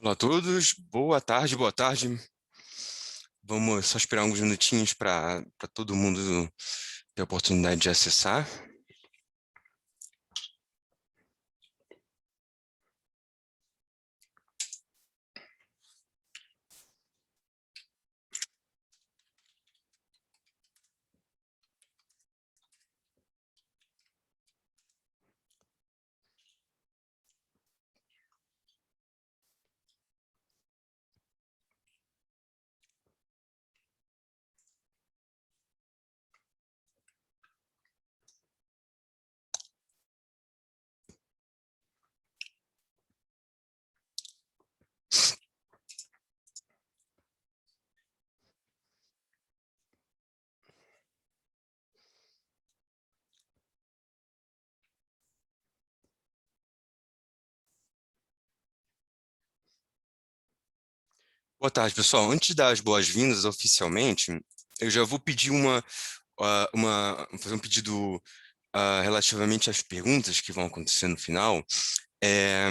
Olá a todos, boa tarde, boa tarde. Vamos só esperar alguns minutinhos para todo mundo ter a oportunidade de acessar. Boa tarde, pessoal. Antes de dar as boas-vindas oficialmente, eu já vou pedir fazer um pedido relativamente às perguntas que vão acontecer no final. É,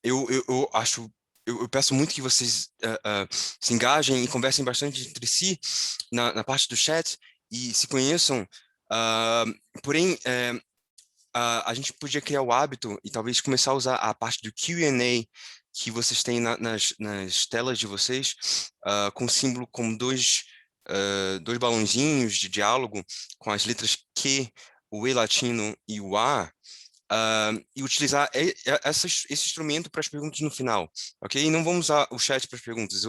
eu acho, eu peço muito que vocês se engajem e conversem bastante entre si na parte do chat e se conheçam. Ah, porém, a gente podia criar o hábito e talvez começar a usar a parte do Q&A que vocês têm nas telas de vocês, com o símbolo como dois balãozinhos de diálogo com as letras Q, o E latino e o A, e utilizar esse instrumento para as perguntas no final, ok? E não vamos usar o chat para as perguntas,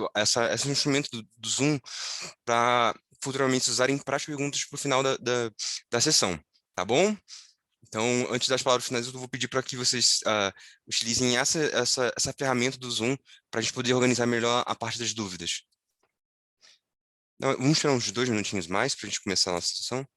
esse instrumento do Zoom para futuramente usarem para as perguntas para o final da sessão, tá bom? Então, antes das palavras finais, eu vou pedir para que vocês utilizem essa ferramenta do Zoom para a gente poder organizar melhor a parte das dúvidas. Então, vamos esperar uns 2 minutinhos mais para a gente começar a nossa sessão.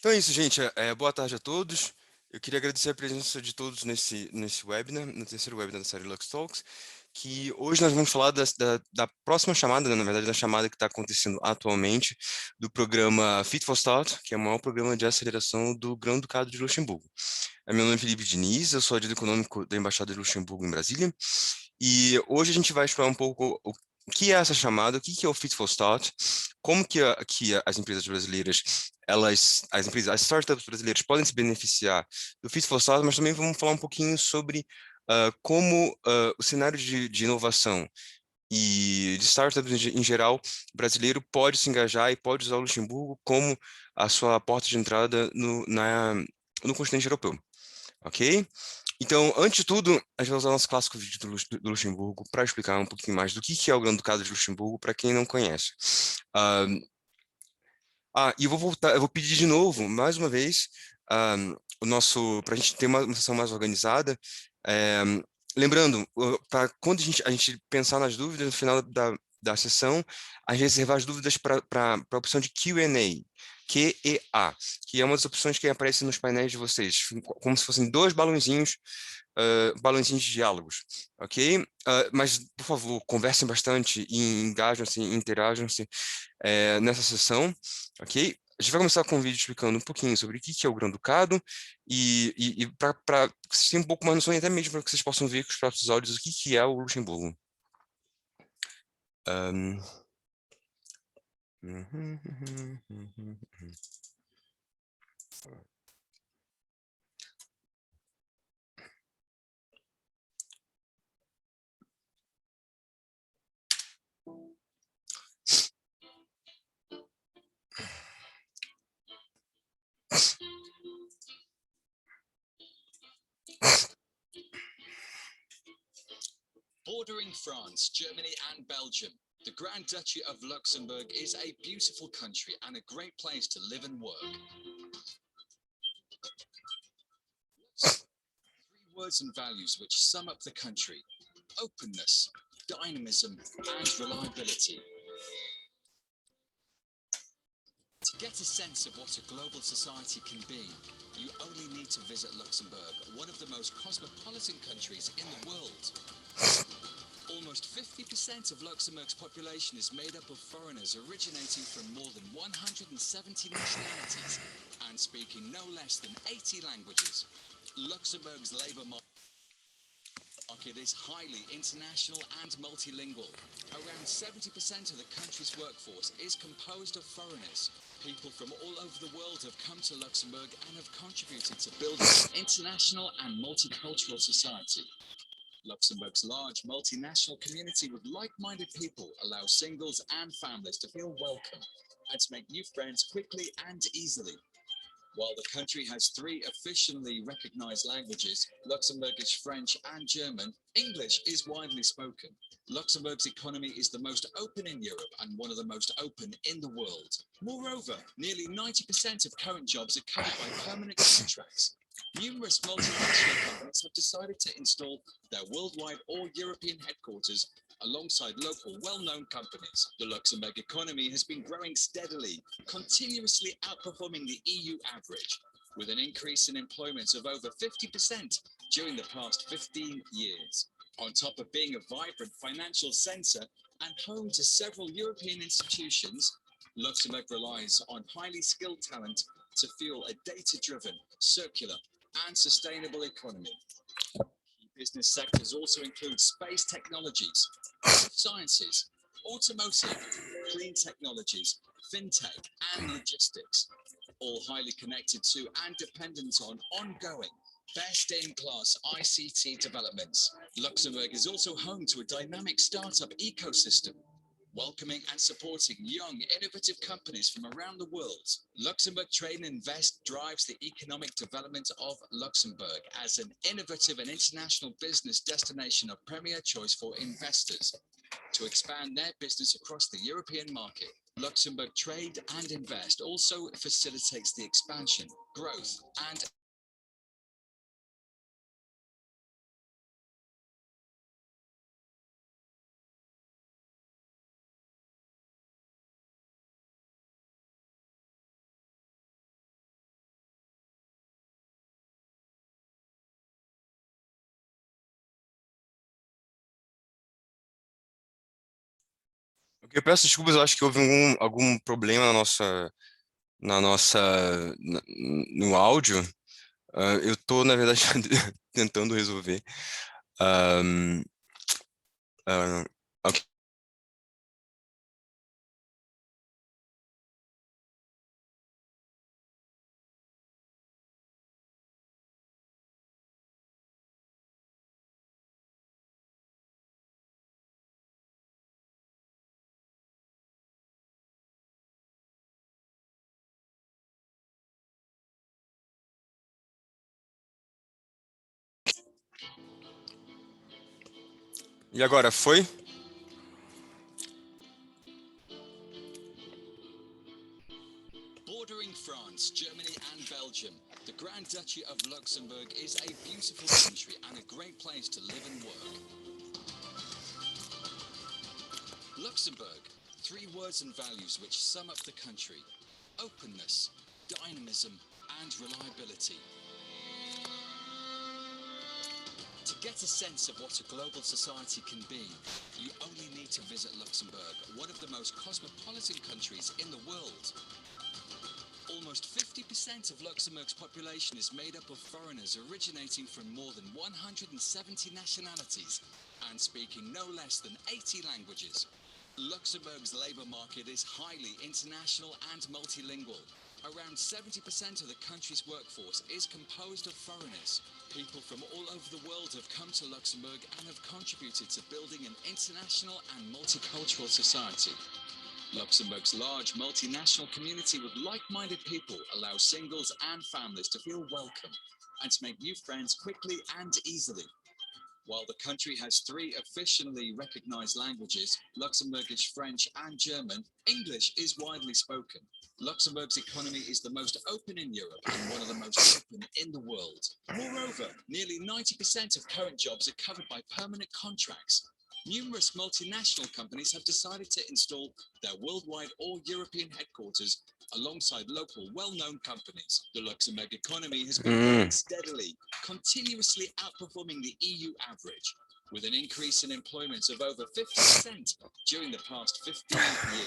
Então é isso, gente. Boa tarde a todos. Eu queria agradecer a presença de todos nesse webinar, no terceiro webinar da série Lux Talks, que hoje nós vamos falar da próxima chamada, né, na verdade, da chamada que está acontecendo atualmente, do programa Fit for Start, que é o maior programa de aceleração do Grão-Ducado de Luxemburgo. Meu nome é Felipe Diniz, eu sou adjunto econômico da Embaixada de Luxemburgo em Brasília, e hoje a gente vai explorar um pouco o que é essa chamada, o que é o Fit for Start, como que as empresas brasileiras, as startups brasileiras podem se beneficiar do Fit for Start, mas também vamos falar um pouquinho sobre como o cenário de inovação e de startups em geral, brasileiro pode se engajar e pode usar o Luxemburgo como a sua porta de entrada no continente europeu, ok? Então, antes de tudo, a gente vai usar o nosso clássico vídeo do Luxemburgo para explicar um pouquinho mais do que é o Grande Ducado de Luxemburgo para quem não conhece. Ah, e eu vou pedir de novo, mais uma vez, para a gente ter uma sessão mais organizada. eh, Lembrando, para quando a gente pensar nas dúvidas no final da sessão, a gente reservar as dúvidas para a opção de Q&A, Q-E-A, que é uma das opções que aparecem nos painéis de vocês, como se fossem dois balãozinhos de diálogos, ok? Mas, por favor, conversem bastante e engajam-se, interajam-se nessa sessão, ok? A gente vai começar com um vídeo explicando um pouquinho sobre o que é o Grão-Ducado e para que vocês tenham um pouco mais noção, e até mesmo para que vocês possam ver com os próprios olhos o que é o Luxemburgo. Um... Bordering France, Germany and Belgium, the Grand Duchy of Luxembourg is a beautiful country and a great place to live and work. Three words and values which sum up the country: openness, dynamism and reliability. To get a sense of what a global society can be, you only need to visit Luxembourg, one of the most cosmopolitan countries in the world. Almost 50% of Luxembourg's population is made up of foreigners originating from more than 170 nationalities and speaking no less than 80 languages. Luxembourg's labour market is highly international and multilingual. Around 70% of the country's workforce is composed of foreigners. People from all over the world have come to Luxembourg and have contributed to building an international and multicultural society. Luxembourg's large multinational community with like-minded people allows singles and families to feel welcome and to make new friends quickly and easily. While the country has three officially recognized languages, Luxembourgish, French and German, English is widely spoken. Luxembourg's economy is the most open in Europe and one of the most open in the world. Moreover, nearly 90% of current jobs are covered by permanent contracts. Numerous multinational companies have decided to install their worldwide or European headquarters alongside local well-known companies. The Luxembourg economy has been growing steadily, continuously outperforming the EU average, with an increase in employment of over 50% during the past 15 years. On top of being a vibrant financial centre and home to several European institutions, Luxembourg relies on highly skilled talent to fuel a data-driven, circular and sustainable economy. Business sectors also include space technologies, sciences, automotive, clean technologies, fintech, and logistics, all highly connected to and dependent on ongoing, best-in-class ICT developments. Luxembourg is also home to a dynamic startup ecosystem, welcoming and supporting young, innovative companies from around the world. Luxembourg Trade and Invest drives the economic development of Luxembourg as an innovative and international business destination of premier choice for investors to expand their business across the European market. Luxembourg Trade and Invest also facilitates the expansion, growth, and Eu peço desculpas, eu acho que houve algum problema no áudio. Eu estou, na verdade, tentando resolver. Um, ok. E agora, foi? Bordering France, Germany and Belgium, the Grand Duchy of Luxembourg is a beautiful country and a great place to live and work. Luxembourg, 3 words and values which sum up the country: openness, dynamism and reliability. To get a sense of what a global society can be, you only need to visit Luxembourg, one of the most cosmopolitan countries in the world. Almost 50% of Luxembourg's population is made up of foreigners originating from more than 170 nationalities and speaking no less than 80 languages. Luxembourg's labour market is highly international and multilingual. Around 70% of the country's workforce is composed of foreigners. People from all over the world have come to Luxembourg and have contributed to building an international and multicultural society. Luxembourg's large multinational community with like-minded people allows singles and families to feel welcome and to make new friends quickly and easily. While the country has 3 officially recognized languages, Luxembourgish, French and German, English is widely spoken. Luxembourg's economy is the most open in Europe and one of the most open in the world. Moreover, nearly 90% of current jobs are covered by permanent contracts. Numerous multinational companies have decided to install their worldwide or European headquarters alongside local well-known companies. The Luxembourg economy has been growing steadily, continuously outperforming the EU average, with an increase in employment of over 50% during the past 15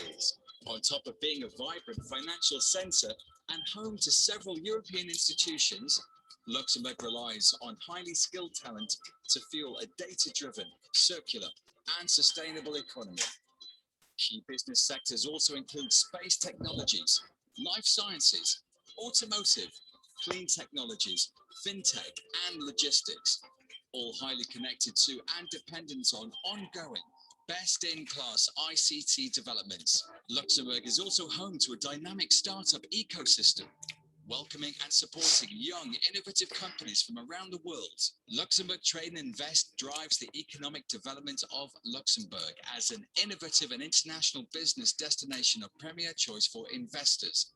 years. On top of being a vibrant financial centre and home to several European institutions, Luxembourg relies on highly skilled talent to fuel a data-driven, circular and sustainable economy. Key business sectors also include space technologies, life sciences, automotive, clean technologies, fintech and logistics, all highly connected to and dependent on ongoing, best-in-class ICT developments. Luxembourg is also home to a dynamic startup ecosystem, welcoming and supporting young, innovative companies from around the world. Luxembourg Trade and Invest drives the economic development of Luxembourg as an innovative and international business destination of premier choice for investors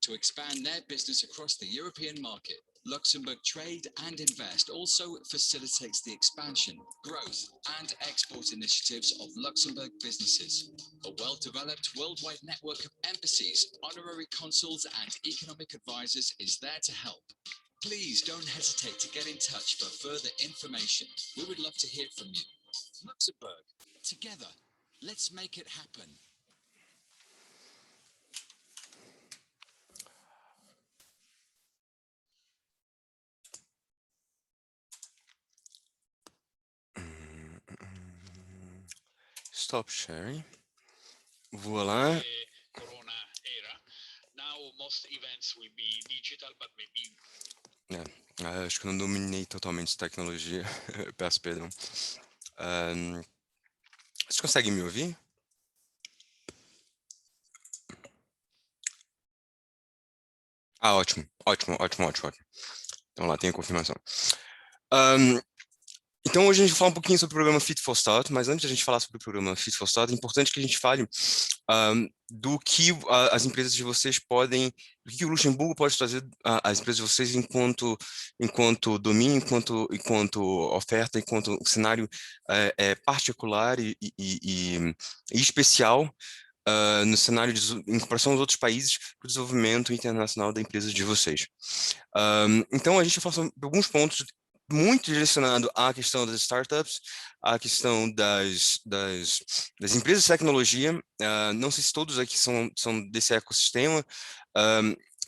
to expand their business across the European market. Luxembourg Trade and Invest also facilitates the expansion, growth, and export initiatives of Luxembourg businesses. A well-developed worldwide network of embassies, honorary consuls, and economic advisors is there to help. Please don't hesitate to get in touch for further information. We would love to hear from you. Luxembourg, together, let's make it happen. Stop sharing. Voilà. Corona era. Now most events will be digital, but maybe Acho que eu não dominei totalmente essa tecnologia. Peço perdão. Vocês conseguem me ouvir? Ótimo. Então lá tem a confirmação. Então hoje a gente vai falar um pouquinho sobre o programa Fit for Start, mas antes de a gente falar sobre o programa Fit for Start, é importante que a gente fale do que as empresas de vocês podem, do que o Luxemburgo pode trazer às empresas de vocês enquanto domínio, enquanto oferta, enquanto cenário particular e especial no cenário em comparação aos outros países para o desenvolvimento internacional da empresa de vocês. Então a gente vai falar sobre alguns pontos muito direcionado à questão das startups, à questão das empresas de tecnologia. Não sei se todos aqui são desse ecossistema,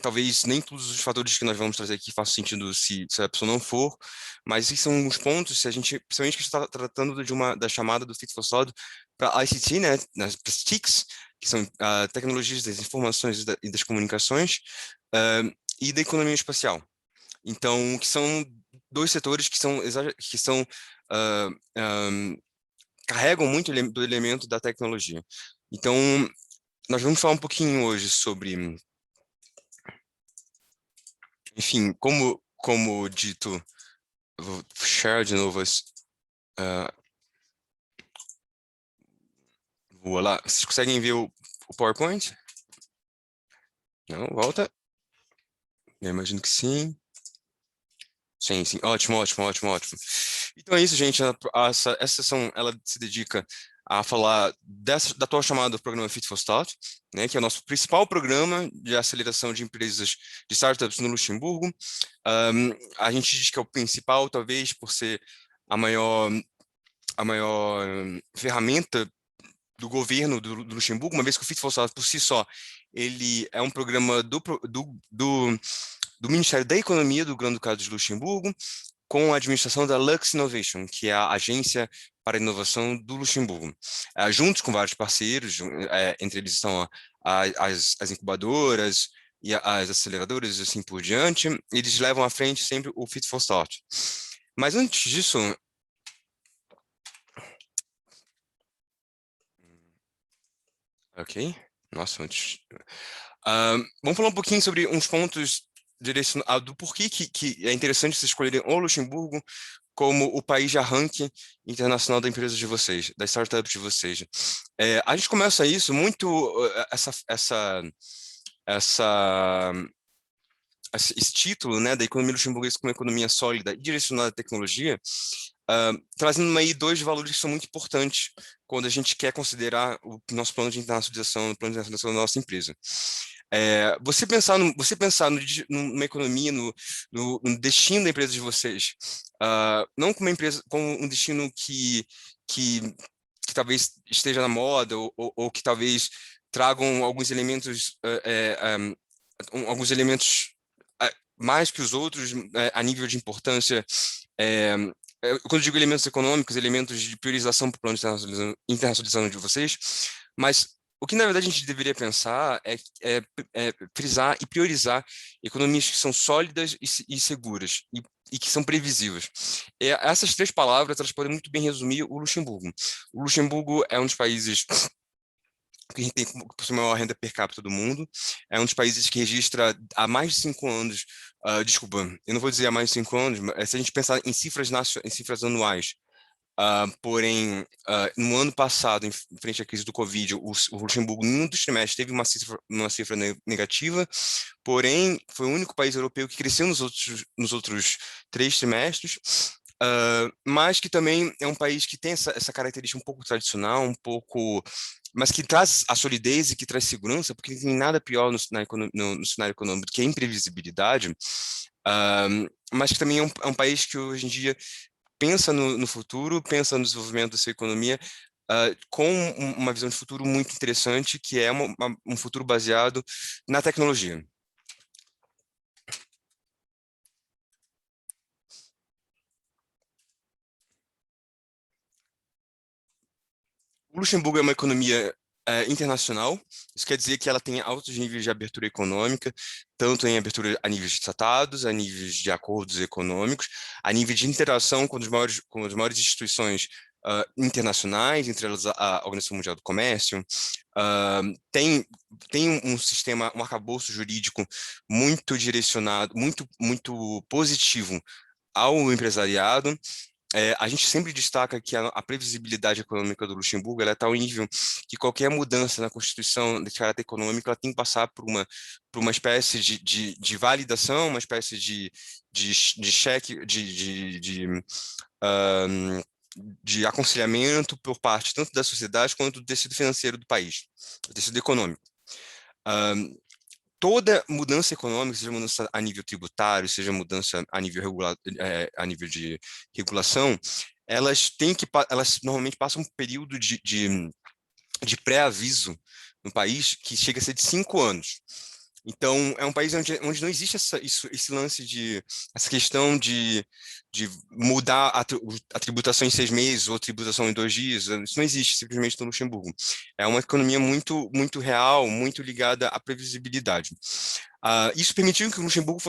talvez nem todos os fatores que nós vamos trazer aqui façam sentido se a pessoa não for, mas esses são alguns pontos, se a gente, principalmente que está tratando da chamada do Fit for Start para ICT, né, para as TICs, que são tecnologias das informações e das comunicações, e da economia espacial. Então, que são 2 setores que carregam muito do elemento da tecnologia. Então, nós vamos falar um pouquinho hoje sobre, enfim, como dito, vou share de novo vou lá. Vocês conseguem ver o PowerPoint? Não, volta. Eu imagino que sim. Sim, sim. Ótimo, ótimo, ótimo, ótimo. Então é isso, gente. Essa sessão, ela se dedica a falar da atual chamada do programa Fit for Start, né, que é o nosso principal programa de aceleração de empresas, de startups no Luxemburgo. A gente diz que é o principal, talvez, por ser a maior ferramenta do governo do Luxemburgo, uma vez que o Fit for Start, por si só, ele é um programa do Ministério da Economia do Grande-Ducado de Luxemburgo, com a administração da Lux Innovation, que é a agência para a inovação do Luxemburgo, juntos com vários parceiros, entre eles estão as incubadoras e as aceleradoras e assim por diante, eles levam à frente sempre o Fit for Start. Mas antes disso, ok, nossa, antes... vamos falar um pouquinho sobre uns pontos do porquê que é interessante vocês escolherem o Luxemburgo como o país de arranque internacional da empresa de vocês, da startup de vocês. A gente começa isso muito, essa, esse título, né, da economia luxemburguesa como economia sólida e direcionada à tecnologia, trazendo aí dois valores que são muito importantes quando a gente quer considerar o nosso plano de internacionalização, o plano de internacionalização da nossa empresa. Você pensar numa economia, no destino da empresa de vocês, não como uma empresa, como um destino que talvez esteja na moda ou que talvez tragam alguns elementos, mais que os outros a nível de importância. Quando eu digo elementos econômicos, elementos de priorização para o plano de internacionalização de vocês, mas o que, na verdade, a gente deveria pensar é frisar e priorizar economias que são sólidas e seguras e que são previsíveis. Essas três palavras, elas podem muito bem resumir o Luxemburgo. O Luxemburgo é um dos países que a gente tem por maior renda per capita do mundo, é um dos países que registra há mais de 5 anos, desculpa, eu não vou dizer há mais de 5 anos, mas se a gente pensar em cifras anuais, porém, no ano passado, em frente à crise do Covid, o Luxemburgo, em um dos trimestres, teve uma cifra negativa, porém, foi o único país europeu que cresceu nos outros 3 trimestres, mas que também é um país que tem essa característica um pouco tradicional, mas que traz a solidez e que traz segurança, porque não tem nada pior no cenário econômico do que a imprevisibilidade, mas que também é um país que hoje em dia pensa no futuro, pensa no desenvolvimento da sua economia, com uma visão de futuro muito interessante, que é um futuro baseado na tecnologia. O Luxemburgo é uma economia internacional, isso quer dizer que ela tem altos níveis de abertura econômica, tanto em abertura a níveis de tratados, a níveis de acordos econômicos, a nível de interação com as maiores instituições internacionais, entre elas a Organização Mundial do Comércio, tem um sistema, um arcabouço jurídico muito direcionado, muito positivo ao empresariado. A gente sempre destaca que a previsibilidade econômica do Luxemburgo ela é tal nível que qualquer mudança na Constituição de caráter econômico ela tem que passar por uma espécie de validação, uma espécie de cheque, de aconselhamento por parte tanto da sociedade quanto do tecido financeiro do país, do tecido econômico. Toda mudança econômica, seja mudança a nível tributário, seja mudança a nível de regulação, elas normalmente passam um período de pré-aviso no país que chega a ser de 5 anos. Então, é um país onde não existe esse lance essa questão de mudar a tributação em 6 meses ou a tributação em 2 dias. Isso não existe simplesmente no Luxemburgo. É uma economia muito, muito real, muito ligada à previsibilidade. Isso permitiu que o Luxemburgo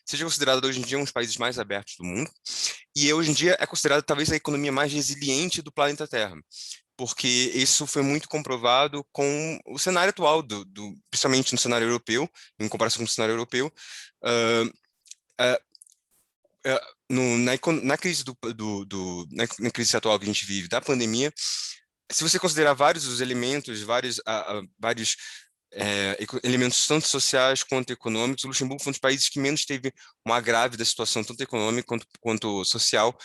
seja considerado hoje em dia um dos países mais abertos do mundo, e hoje em dia é considerado talvez a economia mais resiliente do planeta Terra, porque isso foi muito comprovado com o cenário atual, principalmente no cenário europeu, em comparação com o cenário europeu. na crise na crise atual que a gente vive, da pandemia, se você considerar vários os elementos, vários elementos tanto sociais quanto econômicos, o Luxemburgo foi um dos países que menos teve um agravo da situação, tanto econômica quanto social,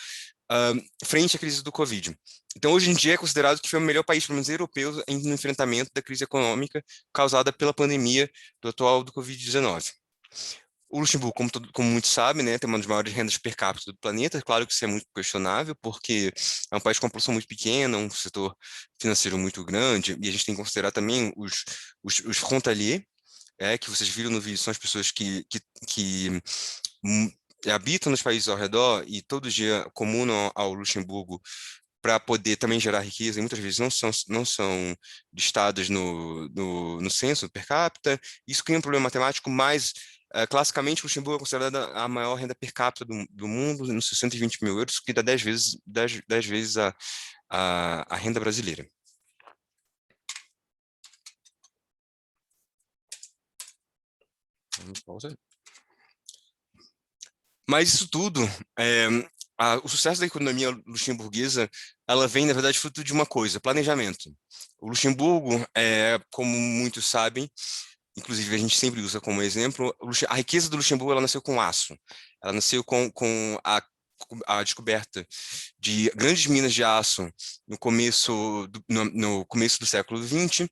frente à crise do Covid. Então, hoje em dia, é considerado que foi o melhor país, pelo menos europeu, no enfrentamento da crise econômica causada pela pandemia do Covid-19. O Luxemburgo, como muitos sabem, né, tem uma das maiores rendas per capita do planeta. Claro que isso é muito questionável, porque é um país com uma população muito pequena, um setor financeiro muito grande, e a gente tem que considerar também os frontaliers, que vocês viram no vídeo, são as pessoas que hum, habitam nos países ao redor e todo dia comunam ao Luxemburgo para poder também gerar riqueza, e muitas vezes não são listadas no censo per capita. Isso cria um problema matemático, mas classicamente Luxemburgo é considerada a maior renda per capita do mundo, nos 620 mil euros, que dá 10 vezes a renda brasileira. Vamos pausar. Mas isso tudo, o sucesso da economia luxemburguesa, ela vem, na verdade, fruto de uma coisa: planejamento. O Luxemburgo, como muitos sabem, inclusive a gente sempre usa como exemplo, a riqueza do Luxemburgo ela nasceu com aço. Ela nasceu com a descoberta de grandes minas de aço no começo do século XX,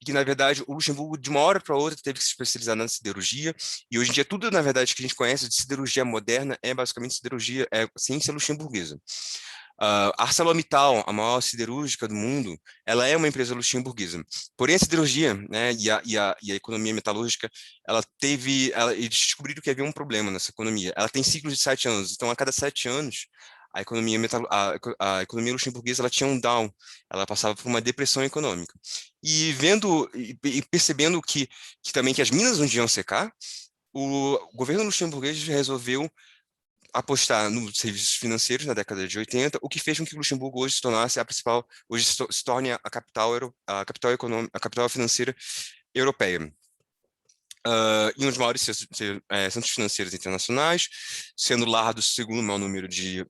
e que, na verdade, o Luxemburgo, de uma hora para outra, teve que se especializar na siderurgia, e hoje em dia tudo, na verdade, que a gente conhece de siderurgia moderna é basicamente siderurgia, ciência luxemburguesa. A ArcelorMittal, a maior siderúrgica do mundo, ela é uma empresa luxemburguesa. Porém, a siderurgia, né, e a economia metalúrgica, eles descobriram que havia um problema nessa economia. Ela tem ciclos de 7 anos, então a cada 7 anos, a economia luxemburguesa ela tinha um down, ela passava por uma depressão econômica. E vendo e percebendo que também que as minas não iam secar, o governo luxemburguês resolveu apostar nos serviços financeiros na década de 80, o que fez com que o Luxemburgo hoje se tornasse hoje se torne a capital econômica, a capital financeira europeia. E um dos maiores centros financeiros internacionais, sendo lar do segundo maior número de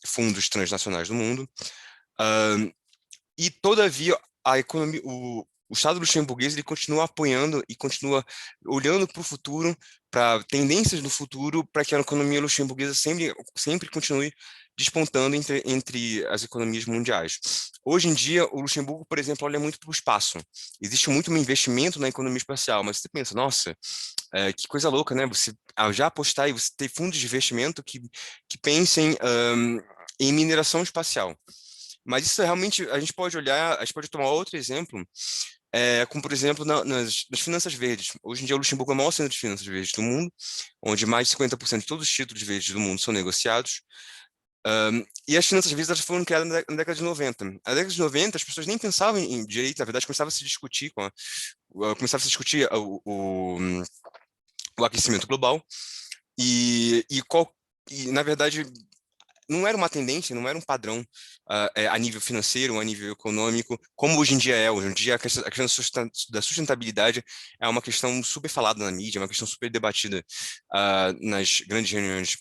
fundos transnacionais do mundo. E, todavia, a economia, o Estado luxemburguês ele continua apoiando e continua olhando para o futuro, para tendências do futuro, para que a economia luxemburguesa sempre continue despontando entre as economias mundiais. Hoje em dia, o Luxemburgo, por exemplo, olha muito para o espaço. Existe muito um investimento na economia espacial, mas você pensa, nossa, que coisa louca, né? Você já apostar e você ter fundos de investimento que pensem em mineração espacial. Mas isso realmente, a gente pode tomar outro exemplo, como por exemplo nas finanças verdes. Hoje em dia o Luxemburgo é o maior centro de finanças verdes do mundo, onde mais de 50% de todos os títulos verdes do mundo são negociados. E as finanças verdes elas foram criadas na década de 90. Na década de 90 as pessoas nem pensavam em direito, na verdade começava a se discutir o aquecimento global e na verdade não era uma tendência, não era um padrão a nível financeiro, a nível econômico, como hoje em dia é. Hoje em dia a questão da sustentabilidade é uma questão super falada na mídia, é uma questão super debatida nas grandes reuniões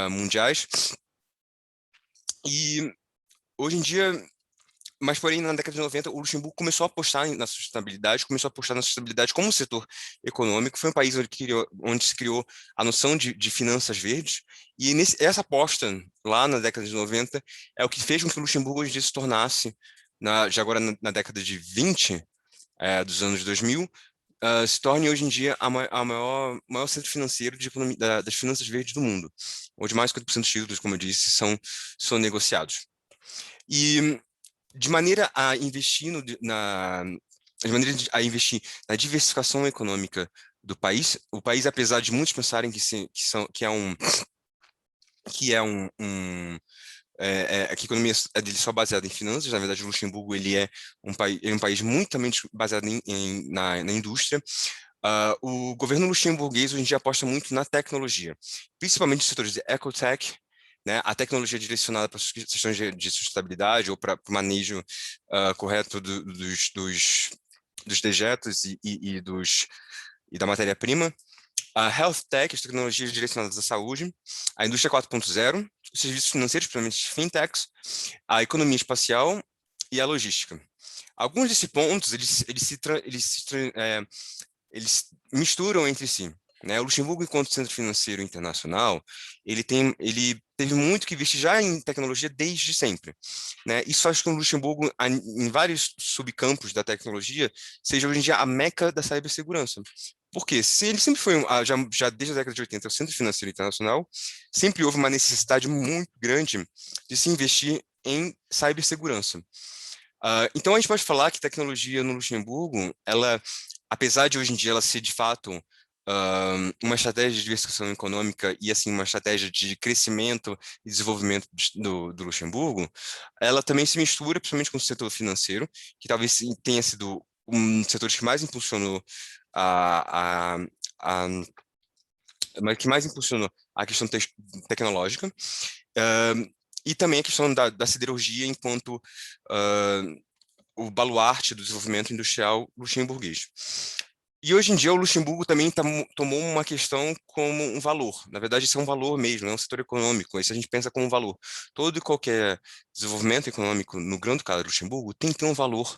mundiais. E hoje em dia, mas porém na década de 90 o Luxemburgo começou a apostar na sustentabilidade, como setor econômico. Foi um país onde se criou a noção de finanças verdes, e essa aposta lá na década de 90 é o que fez com que o Luxemburgo hoje em dia se tornasse, já agora na década de 20 dos anos 2000, se torne hoje em dia a maior centro financeiro das finanças verdes do mundo, onde mais de 50% dos títulos, como eu disse, são negociados. E de maneira a investir na diversificação econômica do país, o país, apesar de muitos pensarem que a economia dele só baseada em finanças, na verdade o Luxemburgo ele é um país muito também baseado na indústria. O governo luxemburguês hoje em dia aposta muito na tecnologia, principalmente nos setores de ecotech, né, a tecnologia direcionada para questões de sustentabilidade ou para o manejo correto dos dejetos e da matéria-prima. a Health Tech, as tecnologias direcionadas à saúde, a indústria 4.0, os serviços financeiros, principalmente fintechs, a economia espacial e a logística. Alguns desses pontos, eles misturam entre si. Né? O Luxemburgo, enquanto centro financeiro internacional, ele teve muito que investir já em tecnologia desde sempre. Né? Isso faz com que o Luxemburgo, em vários subcampos da tecnologia, seja hoje em dia a meca da cibersegurança. Por quê? Se ele sempre foi, já desde a década de 80, o centro financeiro internacional, sempre houve uma necessidade muito grande de se investir em cibersegurança. Então, a gente pode falar que tecnologia no Luxemburgo, ela, apesar de hoje em dia ela ser de fato uma estratégia de diversificação econômica e assim uma estratégia de crescimento e desenvolvimento do Luxemburgo, ela também se mistura, principalmente com o setor financeiro, que talvez tenha sido um dos setores que mais impulsionou a, a, a mas que mais impulsionou a questão tecnológica, e também a questão da siderurgia enquanto o baluarte do desenvolvimento industrial luxemburguês. E hoje em dia o Luxemburgo também tomou uma questão como um valor. Na verdade, isso é um valor mesmo, é um setor econômico. Isso a gente pensa como um valor. Todo e qualquer desenvolvimento econômico no Grande Ducado do Luxemburgo tem que ter um valor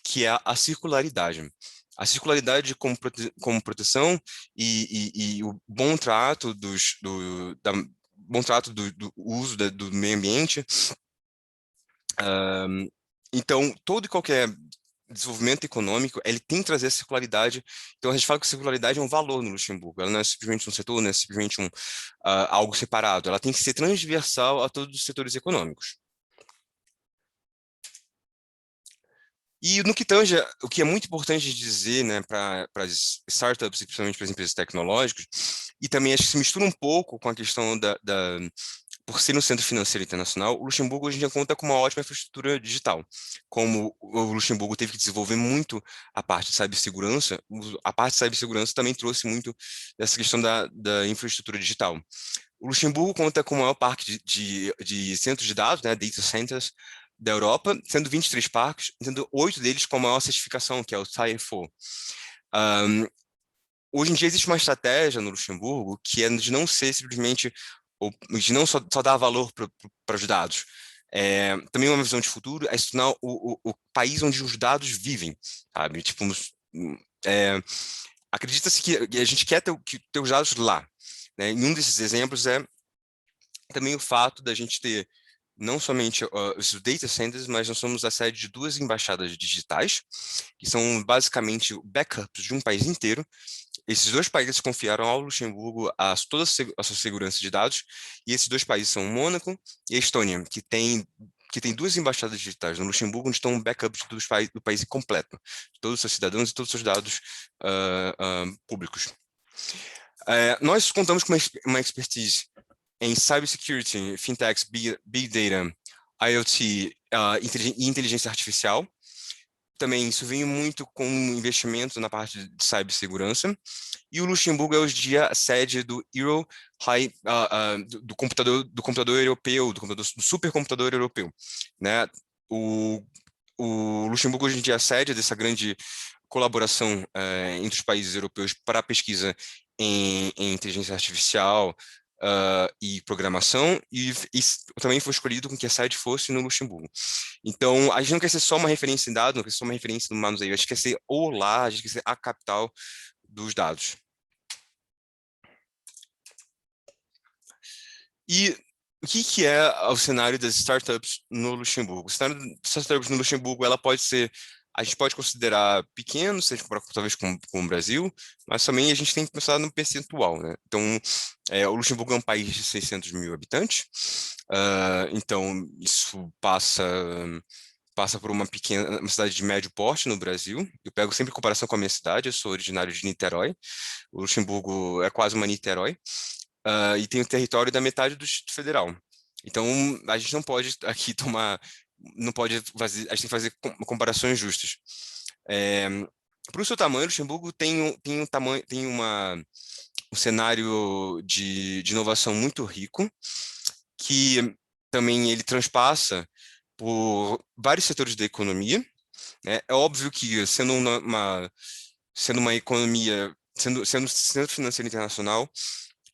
que é a circularidade. A circularidade como proteção e o bom trato bom trato do uso do meio ambiente. Então, todo e qualquer desenvolvimento econômico, ele tem que trazer a circularidade. Então, a gente fala que a circularidade é um valor no Luxemburgo. Ela não é simplesmente um setor, não é simplesmente algo separado. Ela tem que ser transversal a todos os setores econômicos. E no que tange, o que é muito importante dizer, né, para as startups, principalmente para as empresas tecnológicas, e também acho que se mistura um pouco com a questão por ser um centro financeiro internacional, o Luxemburgo hoje em dia conta com uma ótima infraestrutura digital. Como o Luxemburgo teve que desenvolver muito a parte de cibersegurança, a parte de cibersegurança também trouxe muito dessa questão da infraestrutura digital. O Luxemburgo conta com o maior parque de centros de dados, né, data centers, da Europa, sendo 23 parques, sendo 8 deles com a maior certificação, que é o Tier 4. Hoje em dia existe uma estratégia no Luxemburgo que é de não ser simplesmente, de não só dar valor para os dados. Também uma visão de futuro é se tornar o país onde os dados vivem, sabe? Tipo, acredita-se que a gente quer ter os dados lá. Né? E um desses exemplos é também o fato da gente ter não somente os data centers, mas nós somos a sede de 2 embaixadas digitais, que são basicamente backups de um país inteiro. Esses 2 países confiaram ao Luxemburgo toda a sua segurança de dados, e esses 2 países são Mônaco e a Estônia, que tem 2 embaixadas digitais no Luxemburgo, onde estão backups do país completo, de todos os seus cidadãos e todos os seus dados públicos. Nós contamos com uma expertise em cybersecurity, fintechs, big data, IoT e inteligência artificial. Também isso vem muito com investimento na parte de cibersegurança. E o Luxemburgo é hoje em dia a sede do do computador europeu, do supercomputador europeu. Né? O Luxemburgo hoje em dia é a sede dessa grande colaboração entre os países europeus para a pesquisa em inteligência artificial, e programação, e também foi escolhido com que a sede fosse no Luxemburgo. Então, a gente não quer ser só uma referência em dados, não quer ser só uma referência no manuseio, a gente quer ser a gente quer ser a capital dos dados. E o que é o cenário das startups no Luxemburgo? O cenário das startups no Luxemburgo, a gente pode considerar pequeno, se a gente comparar talvez com o Brasil, mas também a gente tem que pensar no percentual, né? Então, o Luxemburgo é um país de 600 mil habitantes, então isso passa por uma cidade de médio porte no Brasil. Eu pego sempre em comparação com a minha cidade, eu sou originário de Niterói, o Luxemburgo é quase uma Niterói, e tem o território da metade do Distrito Federal. Então, a gente não pode aqui não pode fazer, a gente tem que fazer comparações justas. Para o seu tamanho, o Luxemburgo tem um cenário de inovação muito rico, que também ele transpassa por vários setores da economia. Né? É óbvio que, sendo uma economia sendo centro financeiro internacional,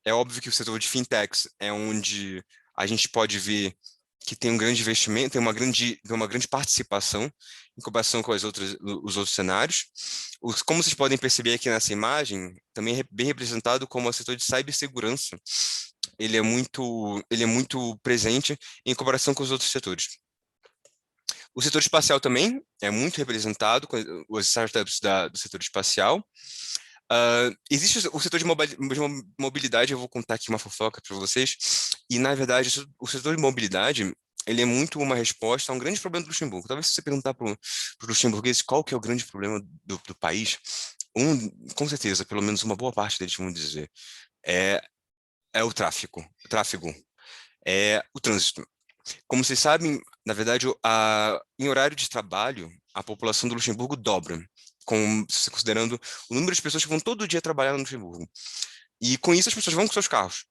é óbvio que o setor de fintechs é onde a gente pode ver que tem um grande investimento, tem uma grande participação em comparação com os outros cenários. Como vocês podem perceber aqui nessa imagem, também é bem representado como o setor de cibersegurança. Ele é muito presente em comparação com os outros setores. O setor espacial também é muito representado com as startups do setor espacial. Existe o setor de mobilidade, eu vou contar aqui uma fofoca para vocês, e na verdade o setor de mobilidade ele é muito uma resposta a um grande problema do Luxemburgo. Talvez se você perguntar para os luxemburgueses qual que é o grande problema do país, com certeza, pelo menos uma boa parte deles vão dizer, é, é o tráfego, é o trânsito. Como vocês sabem, na verdade, em horário de trabalho, a população do Luxemburgo dobra, considerando o número de pessoas que vão todo dia trabalhar no Luxemburgo. E com isso as pessoas vão com seus carros.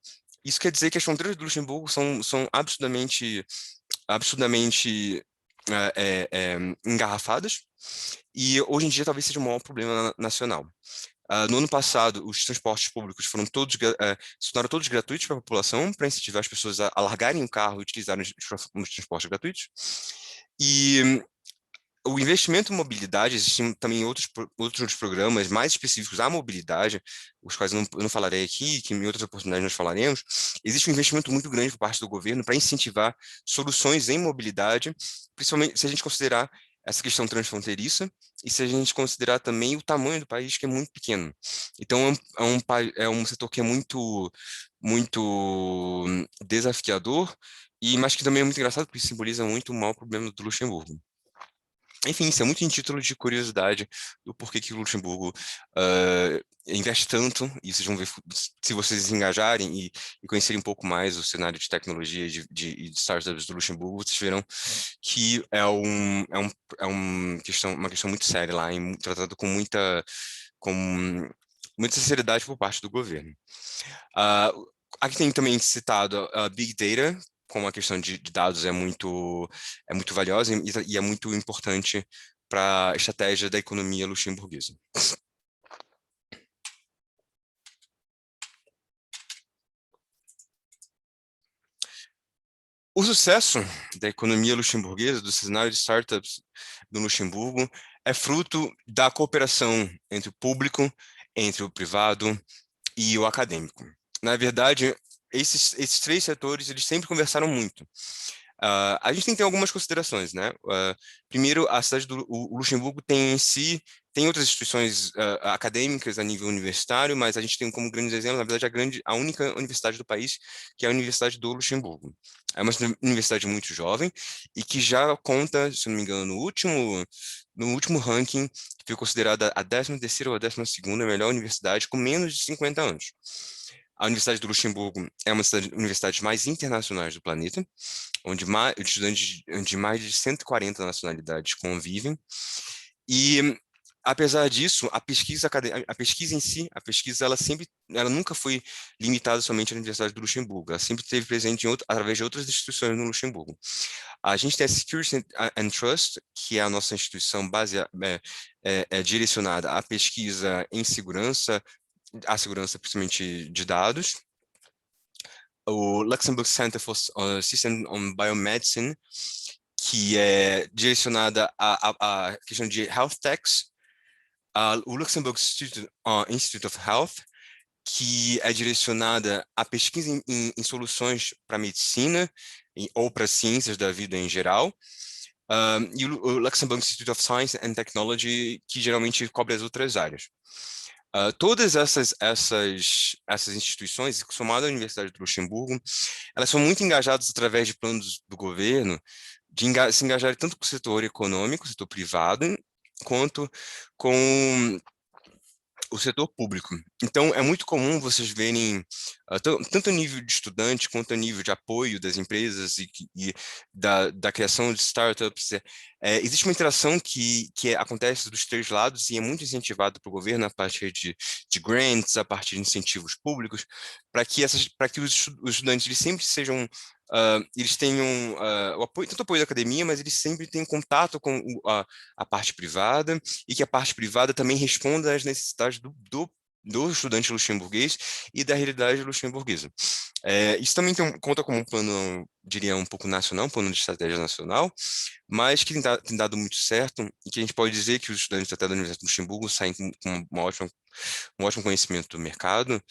Isso quer dizer que as fronteiras do Luxemburgo são absurdamente engarrafadas, e hoje em dia talvez seja o maior problema nacional. No ano passado, os transportes públicos se tornaram todos gratuitos para a população, para incentivar as pessoas a largarem o carro e utilizarem os transportes gratuitos. E o investimento em mobilidade, existem também outros programas mais específicos à mobilidade, os quais eu não falarei aqui, que em outras oportunidades nós falaremos. Existe um investimento muito grande por parte do governo para incentivar soluções em mobilidade, principalmente se a gente considerar essa questão transfronteiriça e se a gente considerar também o tamanho do país, que é muito pequeno. Então, é um setor que é muito desafiador, mas que também é muito engraçado, porque simboliza muito o maior problema do Luxemburgo. Enfim, isso é muito em título de curiosidade do porquê que o Luxemburgo investe tanto, e vocês vão ver, se vocês se engajarem e conhecerem um pouco mais o cenário de tecnologia e de startups do Luxemburgo, vocês verão que uma questão muito séria lá, tratado com muita sinceridade por parte do governo. Aqui tem também citado a Big Data, como a questão de dados é muito valiosa e é muito importante para a estratégia da economia luxemburguesa. O sucesso da economia luxemburguesa, do cenário de startups do Luxemburgo, é fruto da cooperação entre o público, entre o privado e o acadêmico. Na verdade, esses três setores, eles sempre conversaram muito. A gente tem que ter algumas considerações, né? Primeiro, a cidade o Luxemburgo tem em si, tem outras instituições acadêmicas a nível universitário, mas a gente tem como grandes exemplos, na verdade, a única universidade do país, que é a Universidade do Luxemburgo. É uma universidade muito jovem e que já conta, se não me engano, no último ranking, que foi considerada a 13ª ou a 12ª melhor universidade com menos de 50 anos. A Universidade do Luxemburgo é uma das universidades mais internacionais do planeta, onde estudantes de mais de 140 nacionalidades convivem. E, apesar disso, a pesquisa em si, ela nunca foi limitada somente à Universidade do Luxemburgo, ela sempre esteve presente através de outras instituições no Luxemburgo. A gente tem a Security and Trust, que é a nossa instituição direcionada à pesquisa em segurança, à segurança principalmente de dados. O Luxembourg Center for System on Biomedicine, que é direcionada à questão de health techs. O Luxembourg Institute of Health, que é direcionada à pesquisa em soluções para medicina ou para ciências da vida em geral. E o Luxembourg Institute of Science and Technology, que geralmente cobre as outras áreas. Todas essas instituições, somado à Universidade do Luxemburgo, elas são muito engajadas através de planos do governo, de se engajarem tanto com o setor econômico, o setor privado, quanto com o setor público. Então, é muito comum vocês verem, tanto a nível de estudante, quanto a nível de apoio das empresas e da criação de startups, existe uma interação que acontece dos três lados e é muito incentivada pelo governo a partir de grants, a partir de incentivos públicos, para que os estudantes eles sempre sejam eles tenham tanto apoio da academia, mas eles sempre têm contato com a parte privada, e que a parte privada também responda às necessidades do estudante luxemburguês e da realidade luxemburguesa. Isso também conta como um plano, diria, um pouco nacional, um plano de estratégia nacional, mas que tem dado muito certo e que a gente pode dizer que os estudantes até da Universidade de Luxemburgo saem com um ótimo conhecimento do mercado,